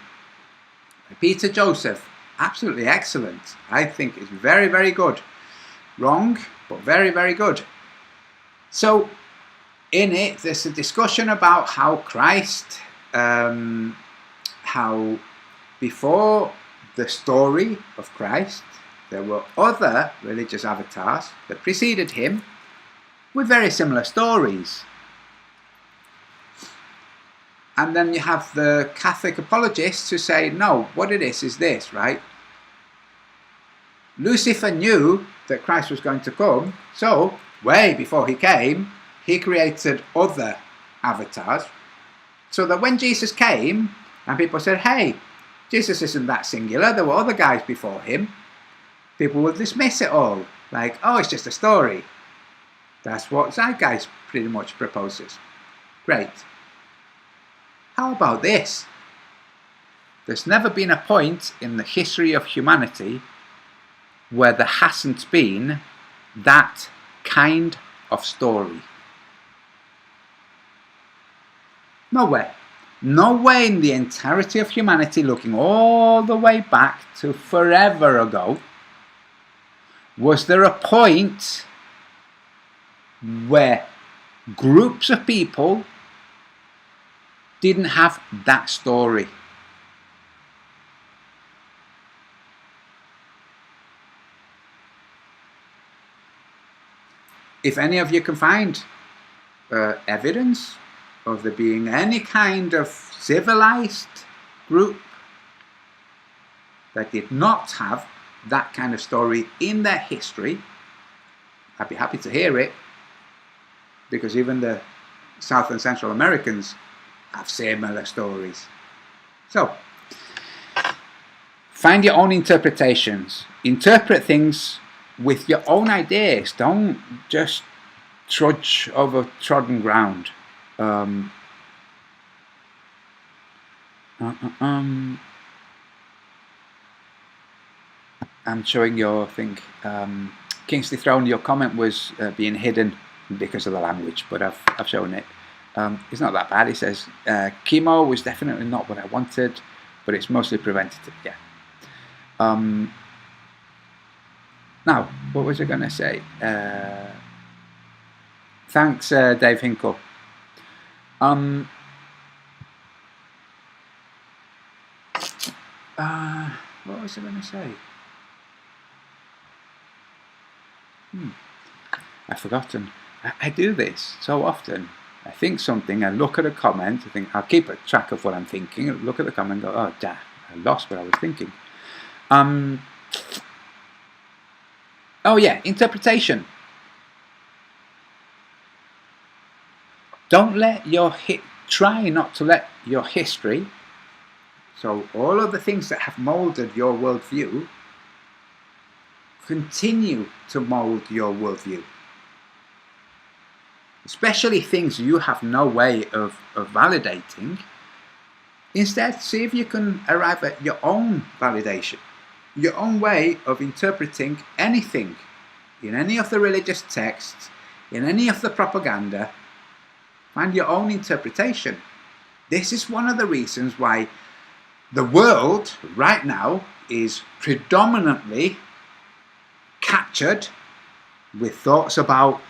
Peter Joseph, absolutely excellent. I think it's very, very good. Wrong, but very, very good. So, in it, there's a discussion about how Christ, how before the story of Christ, there were other religious avatars that preceded him with very similar stories. And then you have the Catholic apologists who say, no, what it is this, right? Lucifer knew that Christ was going to come, so way before he came, he created other avatars, so that when Jesus came and people said, hey, Jesus isn't that singular, there were other guys before him, people would dismiss it all, like, oh, it's just a story. That's what Zeitgeist pretty much proposes. Great. How about this? There's never been a point in the history of humanity where there hasn't been that kind of story. Nowhere. Nowhere in the entirety of humanity, looking all the way back to forever ago, was there a point where groups of people didn't have that story. If any of you can find evidence of there being any kind of civilized group that did not have that kind of story in their history, I'd be happy to hear it, because even the South and Central Americans have similar stories. So, find your own interpretations. Interpret things with your own ideas. Don't just trudge over trodden ground. I'm showing your thing. Kingsley Throne, your comment was being hidden because of the language, but I've shown it. It's not that bad. It says chemo was definitely not what I wanted, but it's mostly preventative. Yeah. Now, what was I going to say? Thanks, Dave Hinkle. What was I going to say? I've forgotten. I do this so often. I think something, I look at a comment, I think I'll keep a track of what I'm thinking, look at the comment and go, oh, damn, I lost what I was thinking. Oh yeah, interpretation. Don't let try not to let your history, so all of the things that have molded your worldview, continue to mold your worldview. Especially things you have no way of validating. Instead, see if you can arrive at your own validation, your own way of interpreting anything in any of the religious texts, in any of the propaganda. Find your own interpretation. This is one of the reasons why the world right now is predominantly captured with thoughts about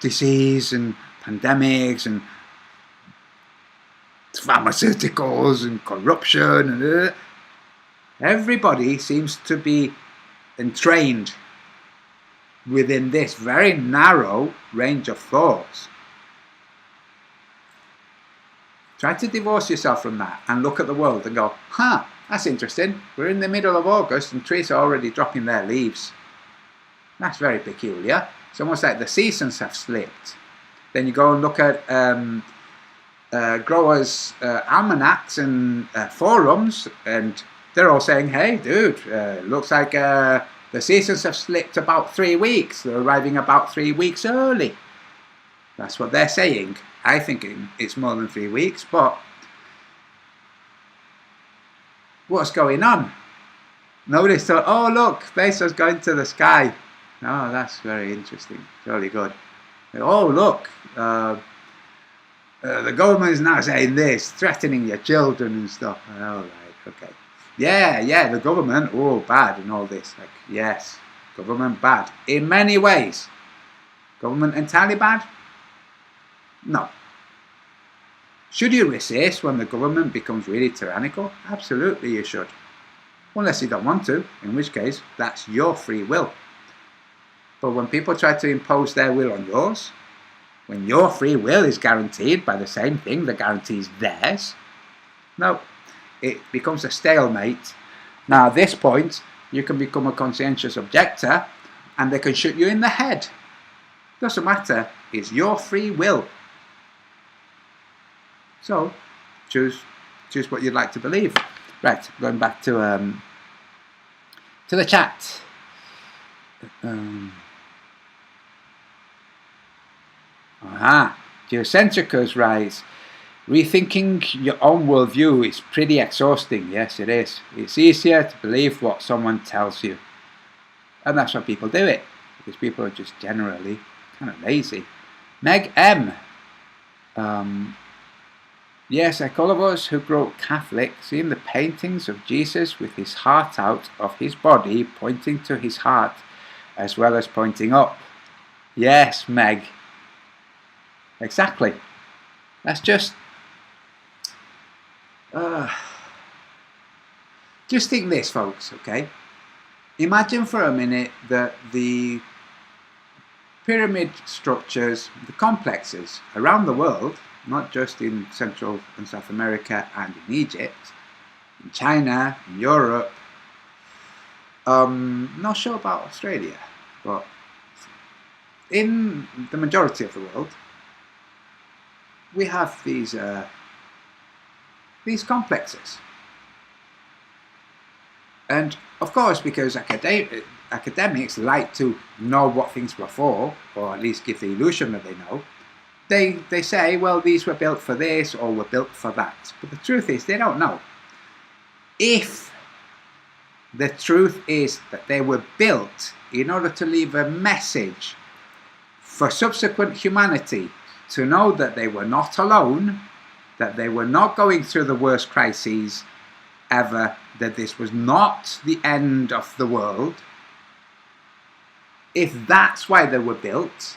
disease and pandemics and pharmaceuticals and corruption and everybody seems to be entrained within this very narrow range of thoughts. Try to divorce yourself from that and look at the world and go, that's interesting. We're in the middle of August and trees are already dropping their leaves. That's very peculiar. It's almost like the seasons have slipped. Then you go and look at growers' almanacs and forums, and they're all saying, hey, dude, looks like the seasons have slipped about 3 weeks. They're arriving about 3 weeks early. That's what they're saying. I think it's more than 3 weeks, but what's going on? Nobody's thought, oh, look, Bezos going to the sky. Oh, that's very interesting. Really good. Oh, look, the government is now saying this, threatening your children and stuff. Oh, right, okay. Yeah, the government, oh, bad and all this. Like, yes, government bad. In many ways. Government entirely bad? No. Should you resist when the government becomes really tyrannical? Absolutely you should. Unless you don't want to, in which case, that's your free will. But when people try to impose their will on yours, when your free will is guaranteed by the same thing that guarantees theirs, no, it becomes a stalemate. Now at this point, you can become a conscientious objector and they can shoot you in the head. Doesn't matter, it's your free will. So, choose what you'd like to believe. Right, going back to the chat. Geocentricus writes, rethinking your own worldview is pretty exhausting. Yes, it is. It's easier to believe what someone tells you. And that's why people do it. Because people are just generally kind of lazy. Meg M. Yes, like all of us who grew up Catholic, seeing the paintings of Jesus with his heart out of his body pointing to his heart as well as pointing up. Yes, Meg. Exactly. That's just think this, folks, okay? Imagine for a minute that the pyramid structures, the complexes around the world, not just in Central and South America and in Egypt, in China, in Europe, not sure about Australia, but in the majority of the world, we have these complexes. And of course, because academics like to know what things were for, or at least give the illusion that they know, they say, well, these were built for this or were built for that. But the truth is, they don't know. If the truth is that they were built in order to leave a message for subsequent humanity to know that they were not alone, that they were not going through the worst crises ever, that this was not the end of the world, if that's why they were built,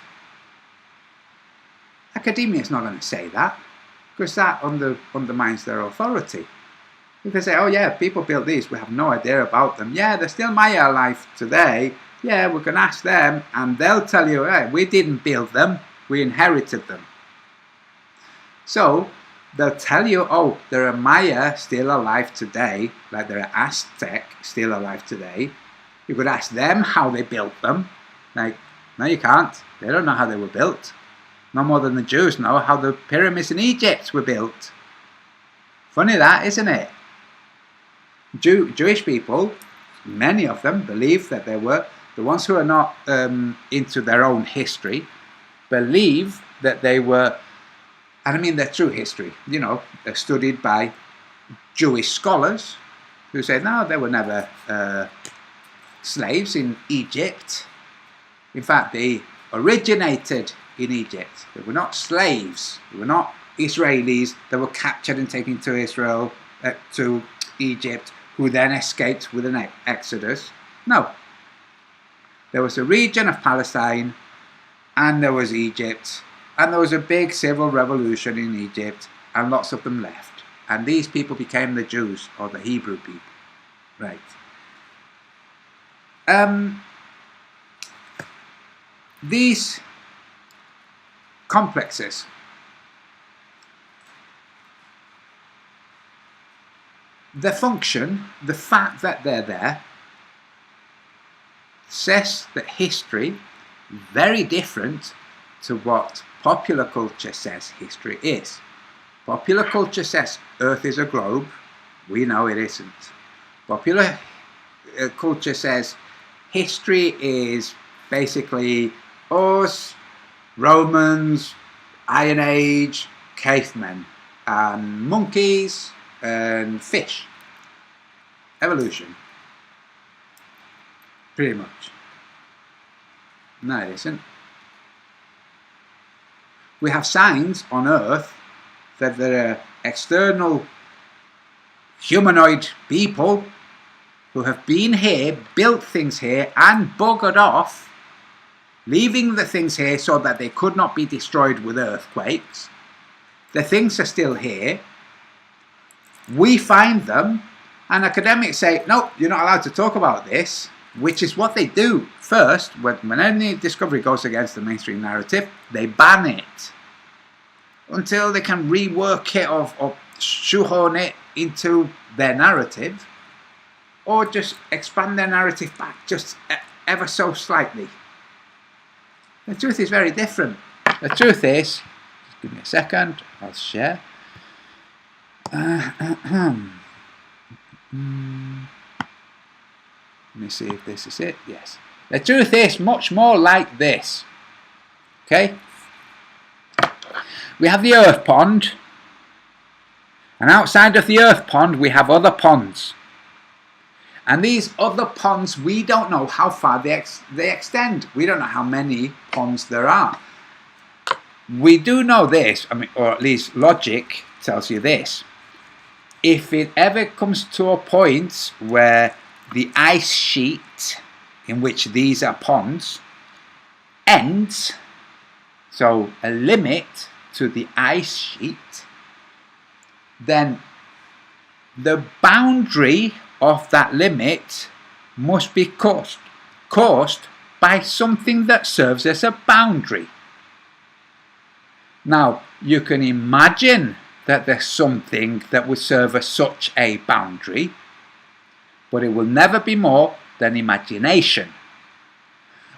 academia is not going to say that, because that undermines their authority. If they say, oh yeah, people built these, we have no idea about them. Yeah, they're still Maya alive today. Yeah, we can ask them, and they'll tell you, hey, we didn't build them, we inherited them. So they'll tell you, oh, there are Maya still alive today, like there are Aztec still alive today. You could ask them how they built them. Like, no, you can't. They don't know how they were built. No more than the Jews know how the pyramids in Egypt were built. Funny that, isn't it? Jewish people, many of them, believe that they were, the ones who are not into their own history, believe that they were, and I mean their true history, you know, they're studied by Jewish scholars who say, no, they were never slaves in Egypt. In fact, they originated in Egypt. They were not slaves. They were not Israelis that were captured and taken to Israel, to Egypt, who then escaped with an exodus. No. There was a region of Palestine, and there was Egypt, and there was a big civil revolution in Egypt, and lots of them left. And these people became the Jews, or the Hebrew people. Right. These complexes the function, the fact that they're there, says that history is very different to what popular culture says history is. Popular culture says Earth is a globe. We know it isn't. Popular culture says history is basically us, Romans, Iron Age, cavemen, and monkeys, and fish. Evolution. Pretty much. No, it isn't. We have signs on Earth that there are external humanoid people who have been here, built things here, and buggered off, leaving the things here so that they could not be destroyed with earthquakes. The things are still here. We find them, and academics say, no, you're not allowed to talk about this, which is what they do first. When any discovery goes against the mainstream narrative, they ban it until they can rework it or shoehorn it into their narrative, or just expand their narrative back just ever so slightly. The truth is very different. The truth is, just give me a second, I'll share. Let me see if this is it. Yes. The truth is much more like this. Okay? We have the earth pond, and outside of the earth pond we have other ponds. And these other ponds, we don't know how far they extend. We don't know how many ponds there are. We do know this, I mean, or at least logic tells you this. If it ever comes to a point where the ice sheet in which these are ponds ends, so a limit to the ice sheet, then the boundary of that limit must be caused by something that serves as a boundary. Now, you can imagine that there's something that would serve as such a boundary, but it will never be more than imagination.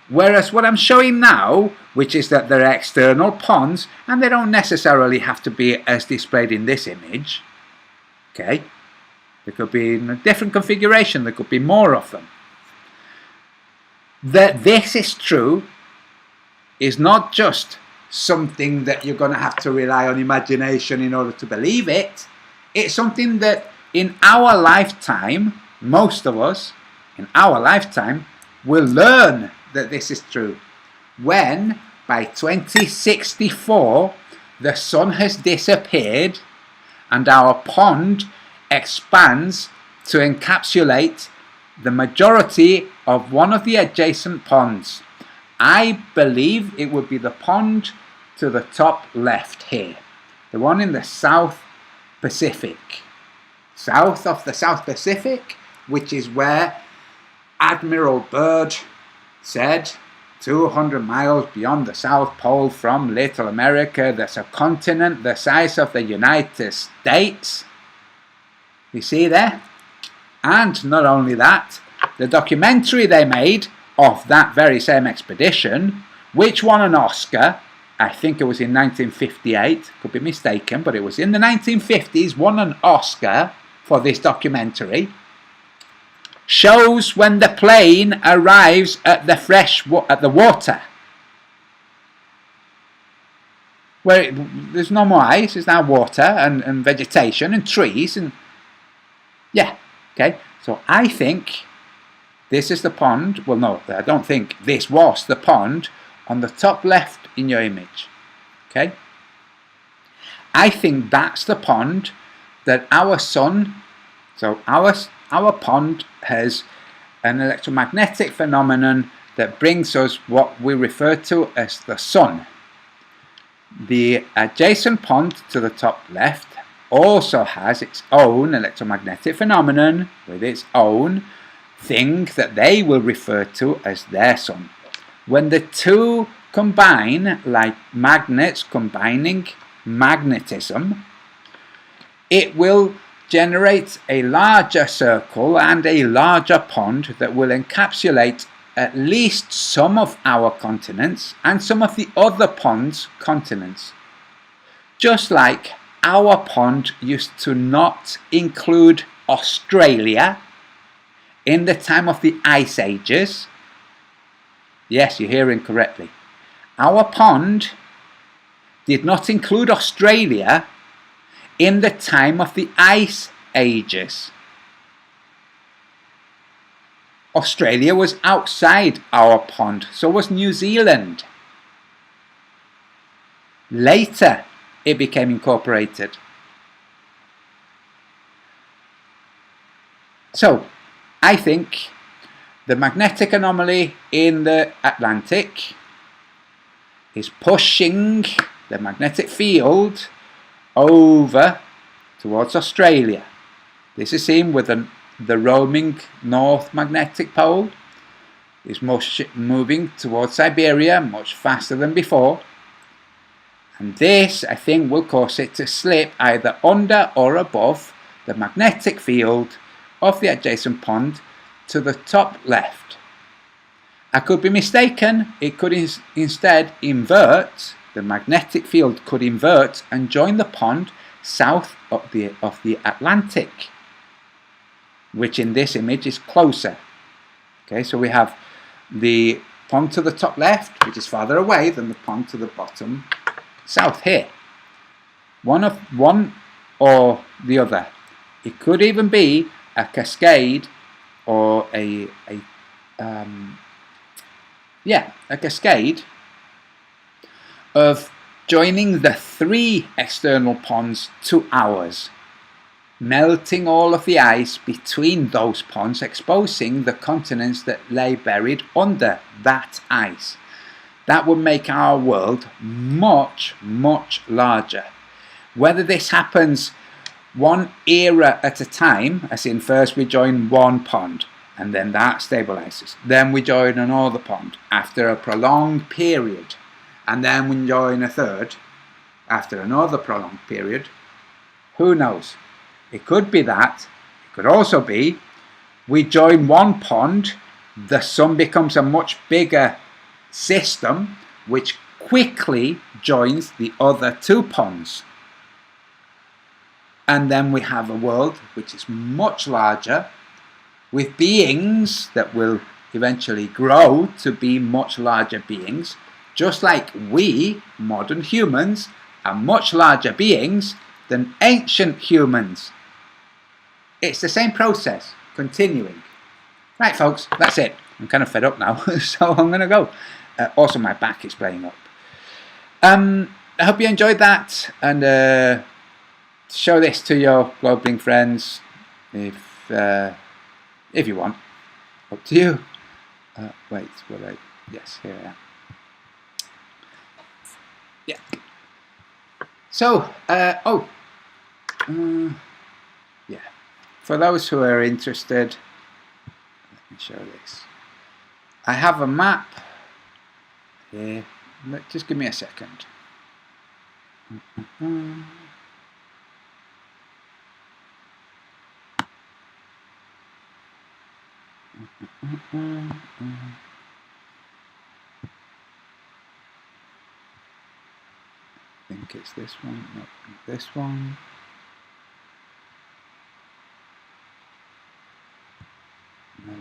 Whereas what I'm showing now, which is that there are external ponds, and they don't necessarily have to be as displayed in this image, okay? There could be in a different configuration, there could be more of them. That this is true is not just something that you're going to have to rely on imagination in order to believe it. It's something that in our lifetime, most of us, in our lifetime, will learn that this is true. When, by 2064, the sun has disappeared and our pond expands to encapsulate the majority of one of the adjacent ponds. I believe it would be the pond to the top left here. The one in the South Pacific. South of the South Pacific, which is where Admiral Burr said 200 miles beyond the South Pole from Little America, there's a continent the size of the United States. You see there? And not only that, the documentary they made of that very same expedition, which won an Oscar, I think it was in 1958, could be mistaken, but it was in the 1950s, won an Oscar for this documentary, shows when the plane arrives at the water, where there's no more ice, there's now water and vegetation and trees and yeah, okay. So I think this is the pond. Well, no, I don't think this was the pond on the top left in your image. Okay. I think that's the pond that our sun. So our pond has an electromagnetic phenomenon that brings us what we refer to as the sun. The adjacent pond to the top left also has its own electromagnetic phenomenon with its own thing that they will refer to as their sun. When the two combine, like magnets combining magnetism, it will generate a larger circle and a larger pond that will encapsulate at least some of our continents and some of the other ponds' continents. Just like our pond used to not include Australia in the time of the Ice Ages. Yes, you're hearing correctly. Our pond did not include Australia in the time of the Ice Ages. Australia was outside our pond, so was New Zealand. Later, it became incorporated. So, I think the magnetic anomaly in the Atlantic is pushing the magnetic field over towards Australia. This is seen with the roaming north magnetic pole. It's moving towards Siberia much faster than before. And this, I think, will cause it to slip either under or above the magnetic field of the adjacent pond to the top left. I could be mistaken. It could instead invert. The magnetic field could invert and join the pond south of the Atlantic, which in this image is closer. Okay, so we have the pond to the top left, which is farther away than the pond to the bottom south here. One or the other. It could even be a cascade or a cascade of joining the three external ponds to ours, melting all of the ice between those ponds, exposing the continents that lay buried under that ice. That would make our world much, much larger. Whether this happens one era at a time, as in first we join one pond and then that stabilizes, then we join another pond after a prolonged period, and then we join a third after another prolonged period, who knows? It could be that. It could also be we join one pond, the sun becomes a much bigger system which quickly joins the other two ponds, and then we have a world which is much larger with beings that will eventually grow to be much larger beings, just like we modern humans are much larger beings than ancient humans. It's the same process continuing. Right folks, that's it. I'm kind of fed up now, so I'm gonna go. Also, my back is playing up. I hope you enjoyed that, and show this to your Globling friends if you want. Up to you. Wait, will I? Yes, here I am. Yeah. So, yeah. For those who are interested, let me show this. I have a map here. Just give me a second. I think it's this one, not this one. No.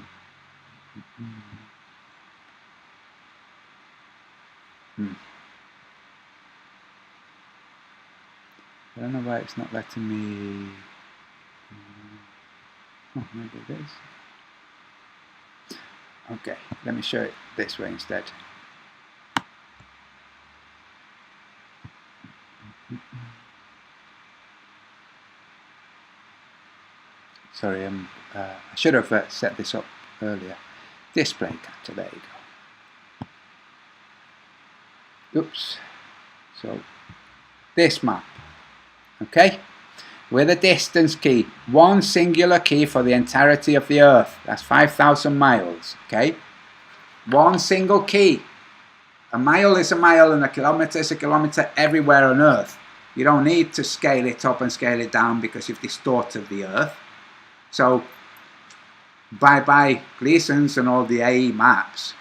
I don't know why it's not letting me. Oh, maybe it is. Okay, let me show it this way instead. Sorry, I should have set this up earlier. Display capture, there you go. Oops. So, this map, okay? With a distance key, one singular key for the entirety of the Earth. That's 5,000 miles, okay? One single key. A mile is a mile and a kilometre is a kilometre everywhere on Earth. You don't need to scale it up and scale it down because you've distorted the Earth. So, bye-bye Gleason's and all the AE maps.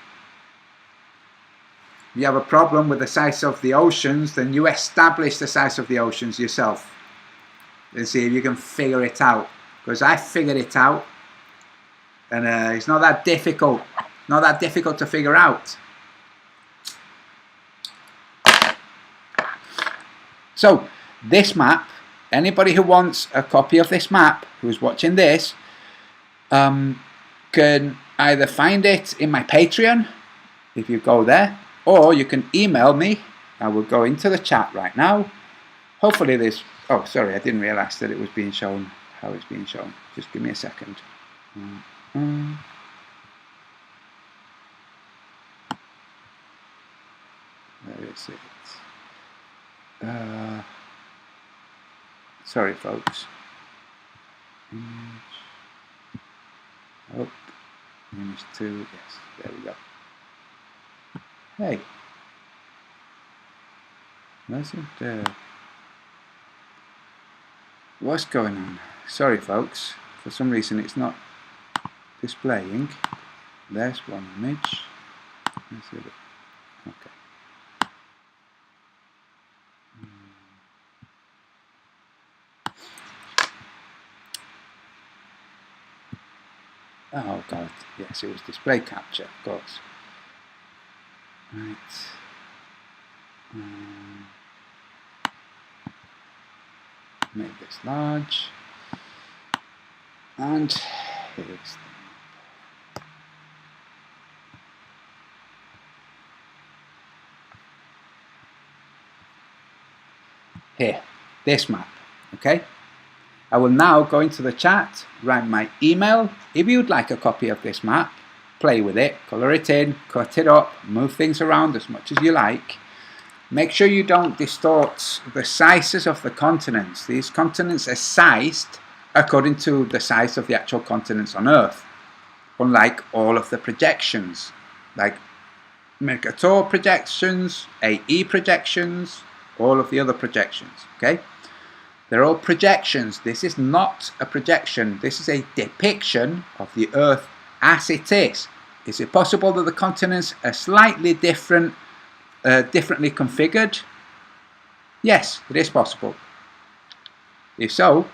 If you have a problem with the size of the oceans, then you establish the size of the oceans yourself. And see if you can figure it out. Because I figured it out. And it's not that difficult. Not that difficult to figure out. So, this map, anybody who wants a copy of this map, who's watching this, can either find it in my Patreon, if you go there, or you can email me. I will go into the chat right now. Hopefully this, oh sorry, I didn't realize that it was being shown, how it's being shown. Just give me a second. Where is it? Sorry folks. Oh, image 2, yes, there we go. Hey, what's going on? Sorry folks, for some reason it's not displaying. There's one image. Let's see it. Okay. Oh god, yes, it was display capture, of course. Right. Make this large. And here's here, this map, okay? I will now go into the chat, write my email. If you'd like a copy of this map, play with it, color it in, cut it up, move things around as much as you like. Make sure you don't distort the sizes of the continents. These continents are sized according to the size of the actual continents on Earth, unlike all of the projections, like Mercator projections, AE projections, all of the other projections, okay? They're all projections. This is not a projection. This is a depiction of the Earth as it is. Is it possible that the continents are slightly different, differently configured? Yes, it is possible. If so,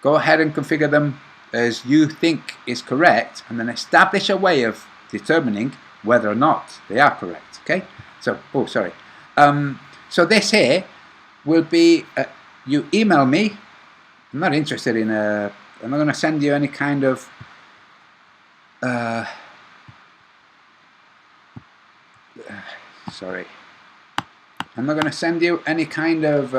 go ahead and configure them as you think is correct, and then establish a way of determining whether or not they are correct. Okay? So, oh, sorry. So this here will be. You email me. I'm not interested in I'm not going to send you any kind of sorry. I'm not going to send you any kind of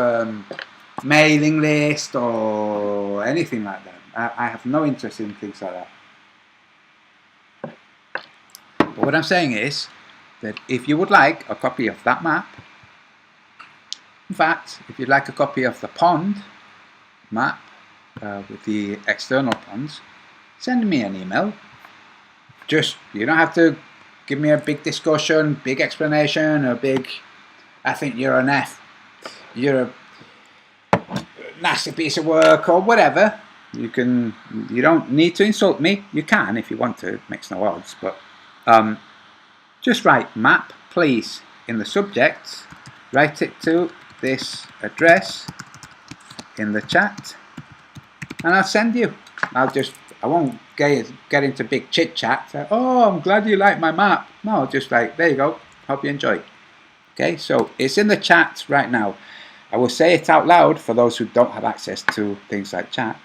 mailing list or anything like that. I have no interest in things like that. But what I'm saying is that if you would like a copy of that map, In fact, if you'd like a copy of the pond map with the external ponds, send me an email. Just, you don't have to give me a big discussion, big explanation, a big, I think you're an F, you're a nasty piece of work or whatever. You don't need to insult me. You can if you want to, it makes no odds, but just write map, please, in the subject. Write it to this address in the chat, and I'll send you. I won't get into big chit chat. Oh, I'm glad you like my map. No, just like, there you go. Hope you enjoy. Okay, so it's in the chat right now. I will say it out loud for those who don't have access to things like chat.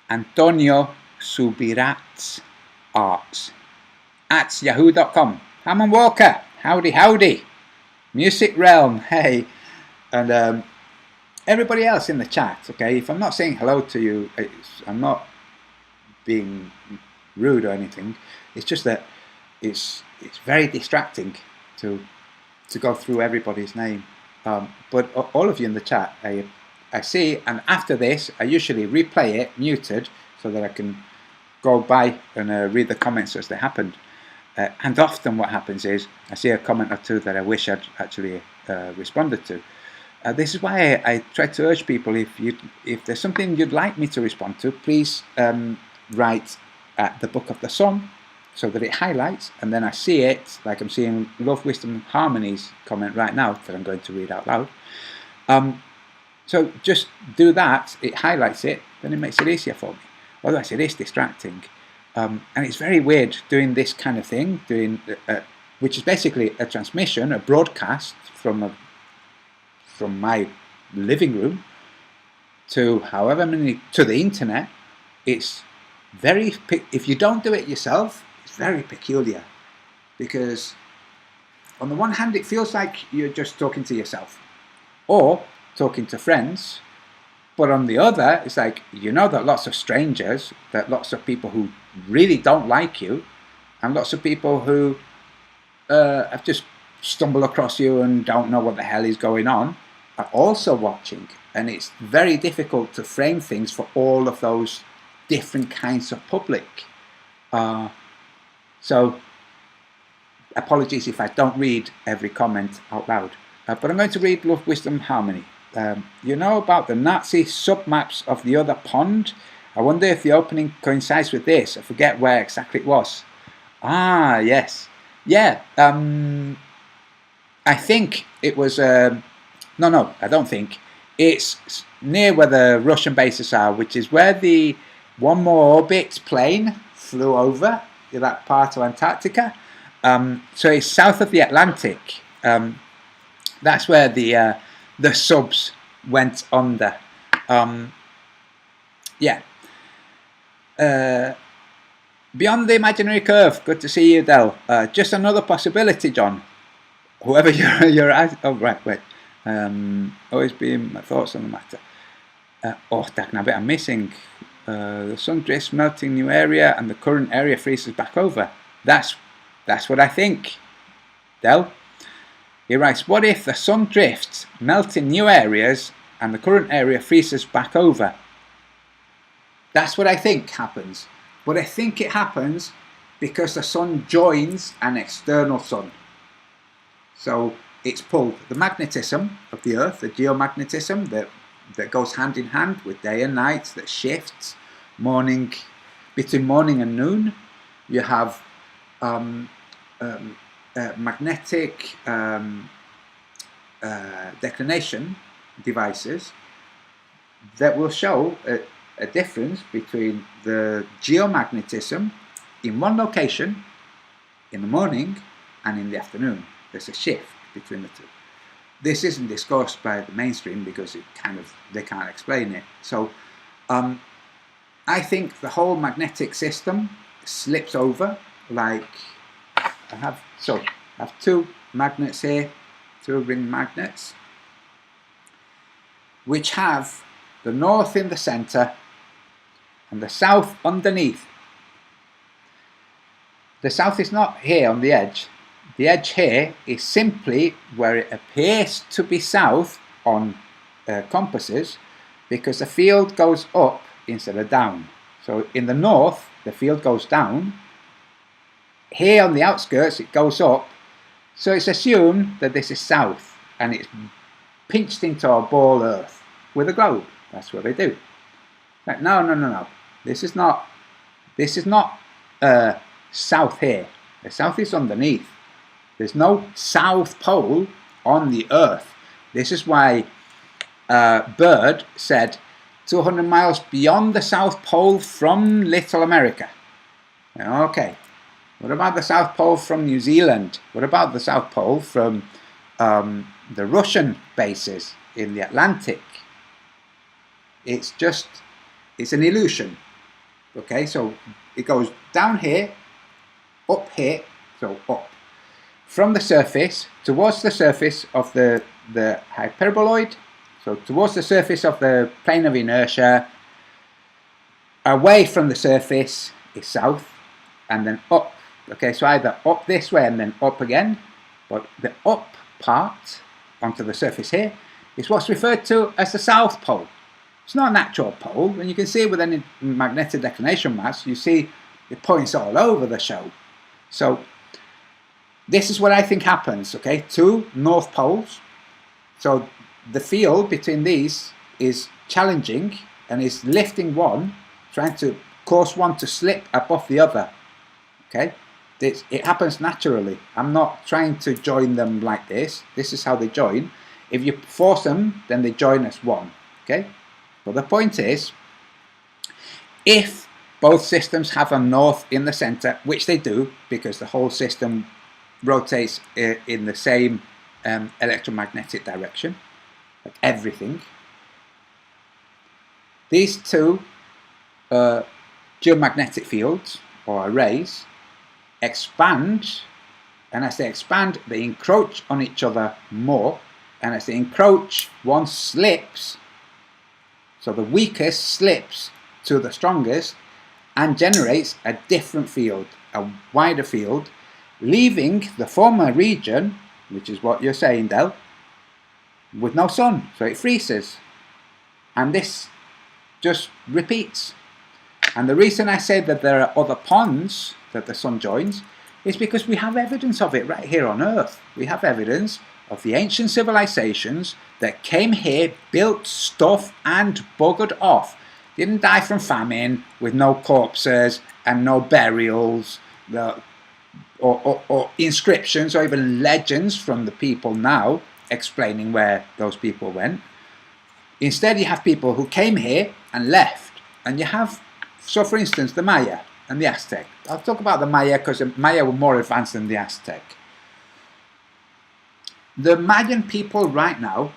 Antonio Subirats Arts at yahoo.com. Hammond Walker, howdy, howdy. Music Realm, hey. And everybody else in the chat, okay? If I'm not saying hello to you, I'm not being rude or anything. It's just that it's very distracting to go through everybody's name. But all of you in the chat, I see, and after this, I usually replay it muted so that I can go by and read the comments as they happened. And often what happens is I see a comment or two that I wish I'd actually responded to. This is why I try to urge people, if there's something you'd like me to respond to, please write at the Book of the Sun so that it highlights, and then I see it, like I'm seeing Love, Wisdom, Harmony's comment right now that I'm going to read out loud. So just do that, it highlights it, then it makes it easier for me. Otherwise it is distracting. And it's very weird doing this kind of thing, which is basically a transmission, a broadcast from my living room to to the internet. It's very, if you don't do it yourself, it's very peculiar, because on the one hand it feels like you're just talking to yourself or talking to friends, but on the other it's like, you know, that lots of strangers, that lots of people who really don't like you, and lots of people who have just stumbled across you and don't know what the hell is going on, are also watching. And it's very difficult to frame things for all of those different kinds of public. So apologies if I don't read every comment out loud, but I'm going to read Love, Wisdom, Harmony. You know about the Nazi submaps of the other pond? I wonder if the opening coincides with this. I forget where exactly it was. Ah, yes. Yeah, I think it was... No, I don't think. It's near where the Russian bases are, which is where the One More Orbit plane flew over, that part of Antarctica. So it's south of the Atlantic. That's where the subs went under. Yeah. Beyond the Imaginary Curve. Good to see you, Del. Just another possibility, John. Whoever you're at. Oh, right, wait. Always been my thoughts on the matter. Dagnabbit, I'm missing. The sun drifts, melting new area, and the current area freezes back over. That's what I think. Del. He writes, what if the sun drifts, melting new areas, and the current area freezes back over? That's what I think happens. But I think it happens because the sun joins an external sun. So it's pulled. The magnetism of the Earth, the geomagnetism that goes hand in hand with day and night, that shifts between morning and noon. You have magnetic declination devices that will show a difference between the geomagnetism in one location in the morning and in the afternoon. There's a shift between the two. This isn't discussed by the mainstream because they can't explain it. So I think the whole magnetic system slips over, like I have two magnets here, two ring magnets, which have the north in the center and the south underneath. The south is not here on the edge, the edge here is simply where it appears to be south on compasses, because the field goes up instead of down. So in the north, the field goes down. Here on the outskirts, it goes up. So it's assumed that this is south, and it's pinched into our ball Earth with a globe. That's what they do. Like, no. This is not south here. The south is underneath. There's no South Pole on the Earth. This is why Burr said 200 miles beyond the South Pole from Little America. Okay. What about the South Pole from New Zealand? What about the South Pole from the Russian bases in the Atlantic? It's an illusion. Okay, so it goes down here, up here, so up. From the surface, towards the surface of the hyperboloid, so towards the surface of the plane of inertia, away from the surface is south, and then up. Okay, so either up this way and then up again, but the up part onto the surface here is what's referred to as the South Pole. It's not an actual pole, and you can see with any magnetic declination mass, you see it points all over the show. So this is what I think happens, okay? Two north poles. So the field between these is challenging and is lifting one, trying to cause one to slip above the other, okay? It happens naturally. I'm not trying to join them like this. This is how they join. If you force them, then they join as one, okay? But the point is, if both systems have a north in the center, which they do, because the whole system rotates in the same electromagnetic direction, like everything, these two geomagnetic fields, or arrays, expand, and as they expand, they encroach on each other more, and as they encroach, one slips. So the weakest slips to the strongest and generates a different field, a wider field, leaving the former region, which is what you're saying, Del, with no sun. So it freezes. And this just repeats. And the reason I say that there are other ponds that the sun joins is because we have evidence of it right here on Earth. We have evidence of the ancient civilizations that came here, built stuff and buggered off. Didn't die from famine, with no corpses and no burials, or inscriptions or even legends from the people now explaining where those people went. Instead, you have people who came here and left. And you have, so for instance, the Maya and the Aztec. I'll talk about the Maya because the Maya were more advanced than the Aztec. The Mayan people right now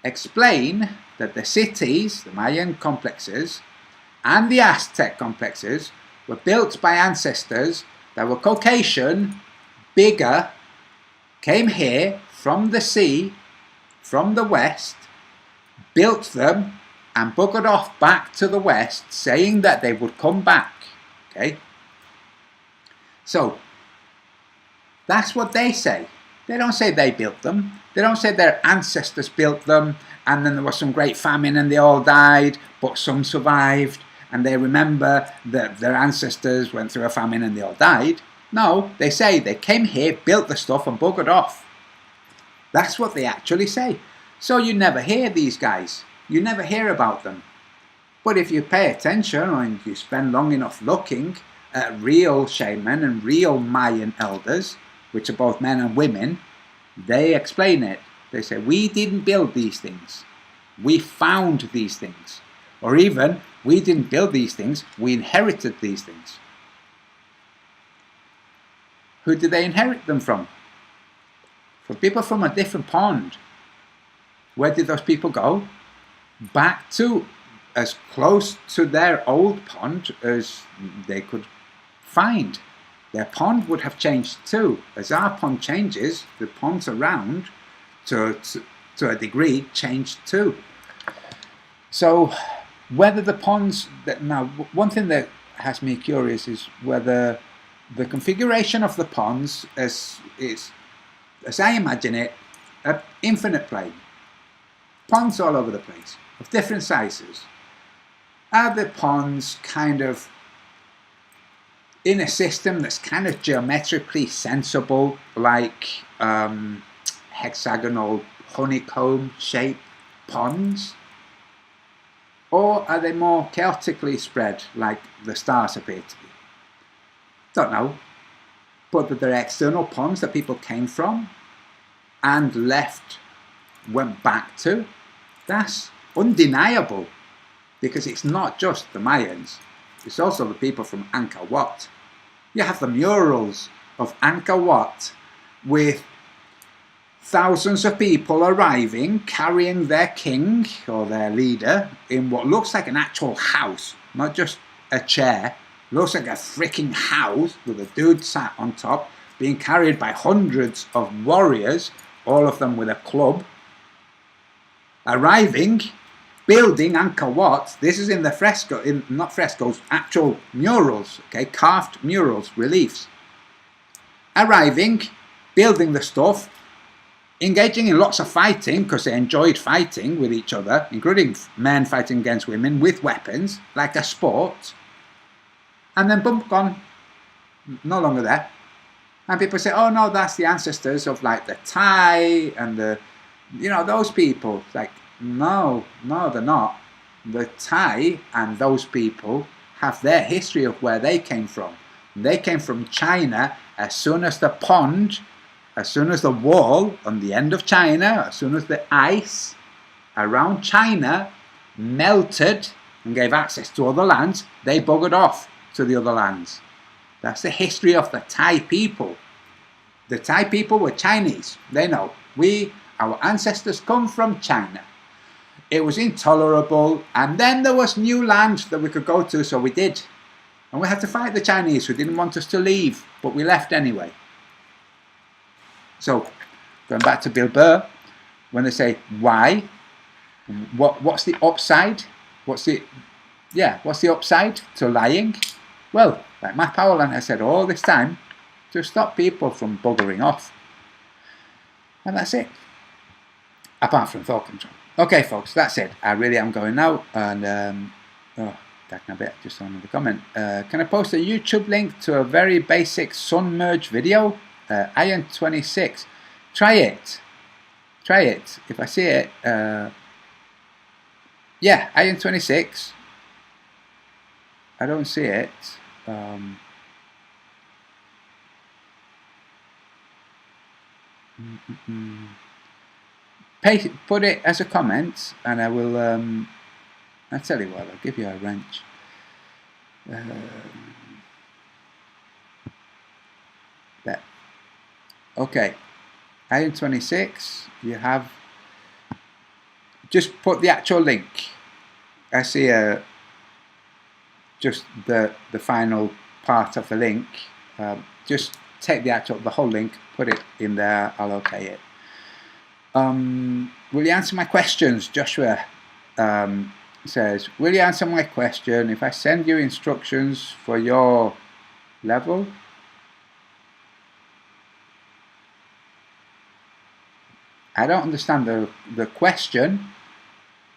explain that the cities, the Mayan complexes, and the Aztec complexes were built by ancestors that were Caucasian, bigger, came here from the sea, from the west, built them, and buggered off back to the west, saying that they would come back. Okay? So, that's what they say. They don't say they built them. They don't say their ancestors built them and then there was some great famine and they all died, but some survived and they remember that their ancestors went through a famine and they all died. No, they say they came here, built the stuff and buggered off. That's what they actually say. So you never hear these guys. You never hear about them. But if you pay attention and you spend long enough looking at real shaman and real Mayan elders, which are both men and women, they explain it. They say, we didn't build these things. We found these things. Or even, we didn't build these things, we inherited these things. Who did they inherit them from? From people from a different pond. Where did those people go? Back to as close to their old pond as they could find. Their pond would have changed too. As our pond changes, the ponds around, to a degree, changed too. So, whether the ponds... Now, one thing that has me curious is whether the configuration of the ponds is, as I imagine it, an infinite plane. Ponds all over the place, of different sizes. Are the ponds kind of in a system that's kind of geometrically sensible, like hexagonal honeycomb shaped ponds? Or are they more chaotically spread, like the stars appear to be? Don't know. But they're external ponds that people came from and went back to. That's undeniable, because it's not just the Mayans, it's also the people from Angkor Wat. You have the murals of Angkor Wat with thousands of people arriving, carrying their king or their leader in what looks like an actual house, not just a chair. Looks like a freaking house with a dude sat on top, being carried by hundreds of warriors, all of them with a club, arriving, building Angkor Wat. This is in the not frescoes, actual murals, okay, carved murals, reliefs. Arriving, building the stuff, engaging in lots of fighting, because they enjoyed fighting with each other, including men fighting against women with weapons, like a sport. And then boom, gone, no longer there. And people say, oh no, that's the ancestors of like the Thai and the, those people. It's like, no, they're not. The Thai and those people have their history of where they came from. They came from China as soon as the pond, as soon as the wall on the end of China, as soon as the ice around China melted and gave access to other lands, they buggered off to the other lands. That's the history of the Thai people. The Thai people were Chinese. They know. Our ancestors come from China. It was intolerable, and then there was new land that we could go to, so we did. And we had to fight the Chinese who didn't want us to leave, but we left anyway. So, going back to Bill Burr, when they say why, what's the upside? What's the upside to lying? Well, like Matt Powell and I said all this time, to stop people from buggering off. And that's it. Apart from thought control. Okay, folks, that's it. I really am going now. And, a bit, just on the comment. Can I post a YouTube link to a very basic sun merge video? Iron 26. Try it. If I see it. Yeah, Iron 26. I don't see it. Put it as a comment, and I will. I'll tell you what. I'll give you a wrench. There. Okay. Iron 26. You have. Just put the actual link. I see just the final part of the link. Just take the whole link, put it in there. I'll okay it. Will you answer my questions? Joshua says, will you answer my question if I send you instructions for your level? I don't understand the question.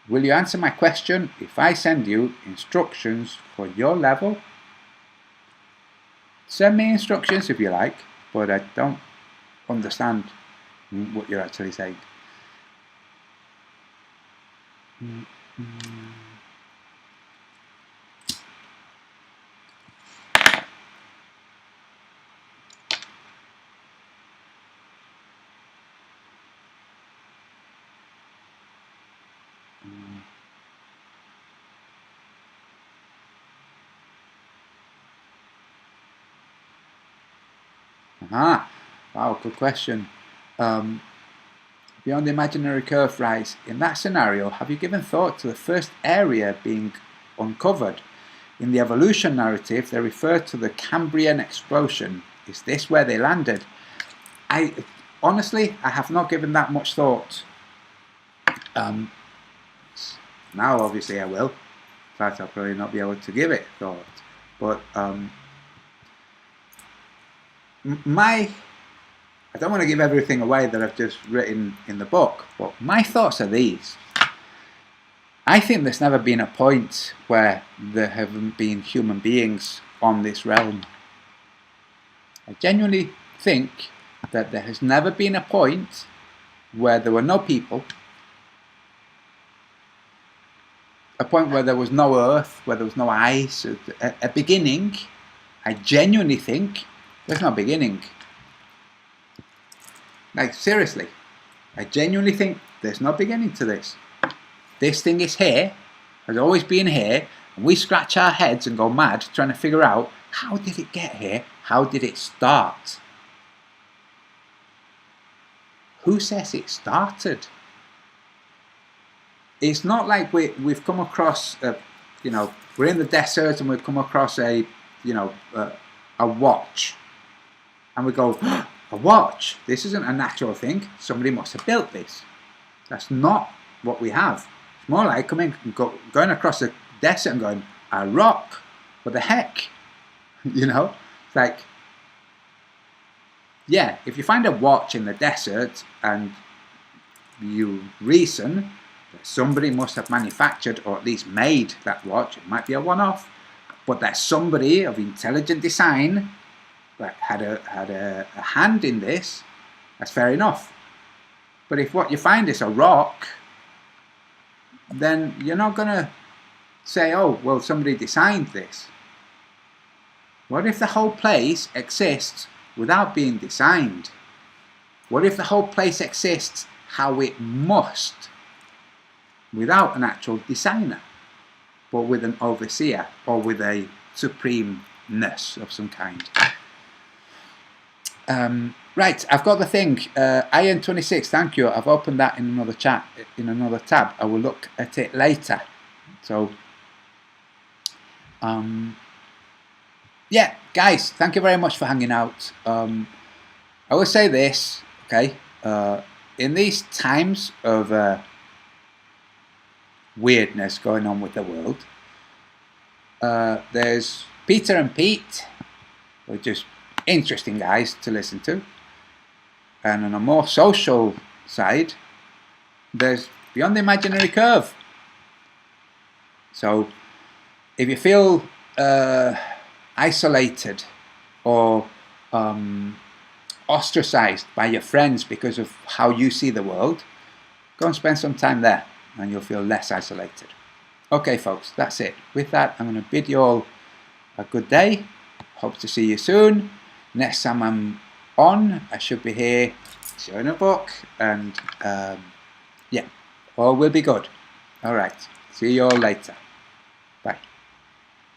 Will you answer my question if I send you instructions for your level? Send me instructions if you like, but I don't understand what you're actually saying. Wow, good question. Beyond the imaginary curve rise, in that scenario, have you given thought to the first area being uncovered? In the evolution narrative, they refer to the Cambrian explosion. Is this where they landed? Honestly, I have not given that much thought. Now, obviously, I will. In fact, I'll probably not be able to give it thought. But I don't want to give everything away that I've just written in the book, but my thoughts are these. I think there's never been a point where there haven't been human beings on this realm. I genuinely think that there has never been a point where there were no people, a point where there was no earth, where there was no ice, a beginning. I genuinely think there's no beginning. Like, seriously, I genuinely think there's no beginning to this. This thing is here, has always been here, and we scratch our heads and go mad trying to figure out, how did it get here? How did it start? Who says it started? It's not like we've come across, we're in the desert and we've come across a watch. And we go, a watch? This isn't a natural thing. Somebody must have built this. That's not what we have. It's more like going across the desert and going, a rock? What the heck? It's like, yeah, if you find a watch in the desert and you reason that somebody must have manufactured or at least made that watch, it might be a one-off, but that somebody of intelligent design that had a hand in this, that's fair enough. But if what you find is a rock, then you're not going to say, oh, well, somebody designed this. What if the whole place exists without being designed? What if the whole place exists how it must, without an actual designer, but with an overseer or with a supremeness of some kind? Right, I've got the thing. Iron 26, thank you. I've opened that in another chat, in another tab. I will look at it later. So, yeah, guys, thank you very much for hanging out. I will say this, okay? In these times of weirdness going on with the world, there's Peter and Pete, who are just interesting guys to listen to. And on a more social side, there's Beyond the Imaginary Curve. So, if you feel isolated or ostracized by your friends because of how you see the world, go and spend some time there and you'll feel less isolated. Okay, folks, that's it. With that, I'm going to bid you all a good day. Hope to see you soon. Next time I'm on, I should be here showing a book, and yeah, all will be good. All right, see you all later.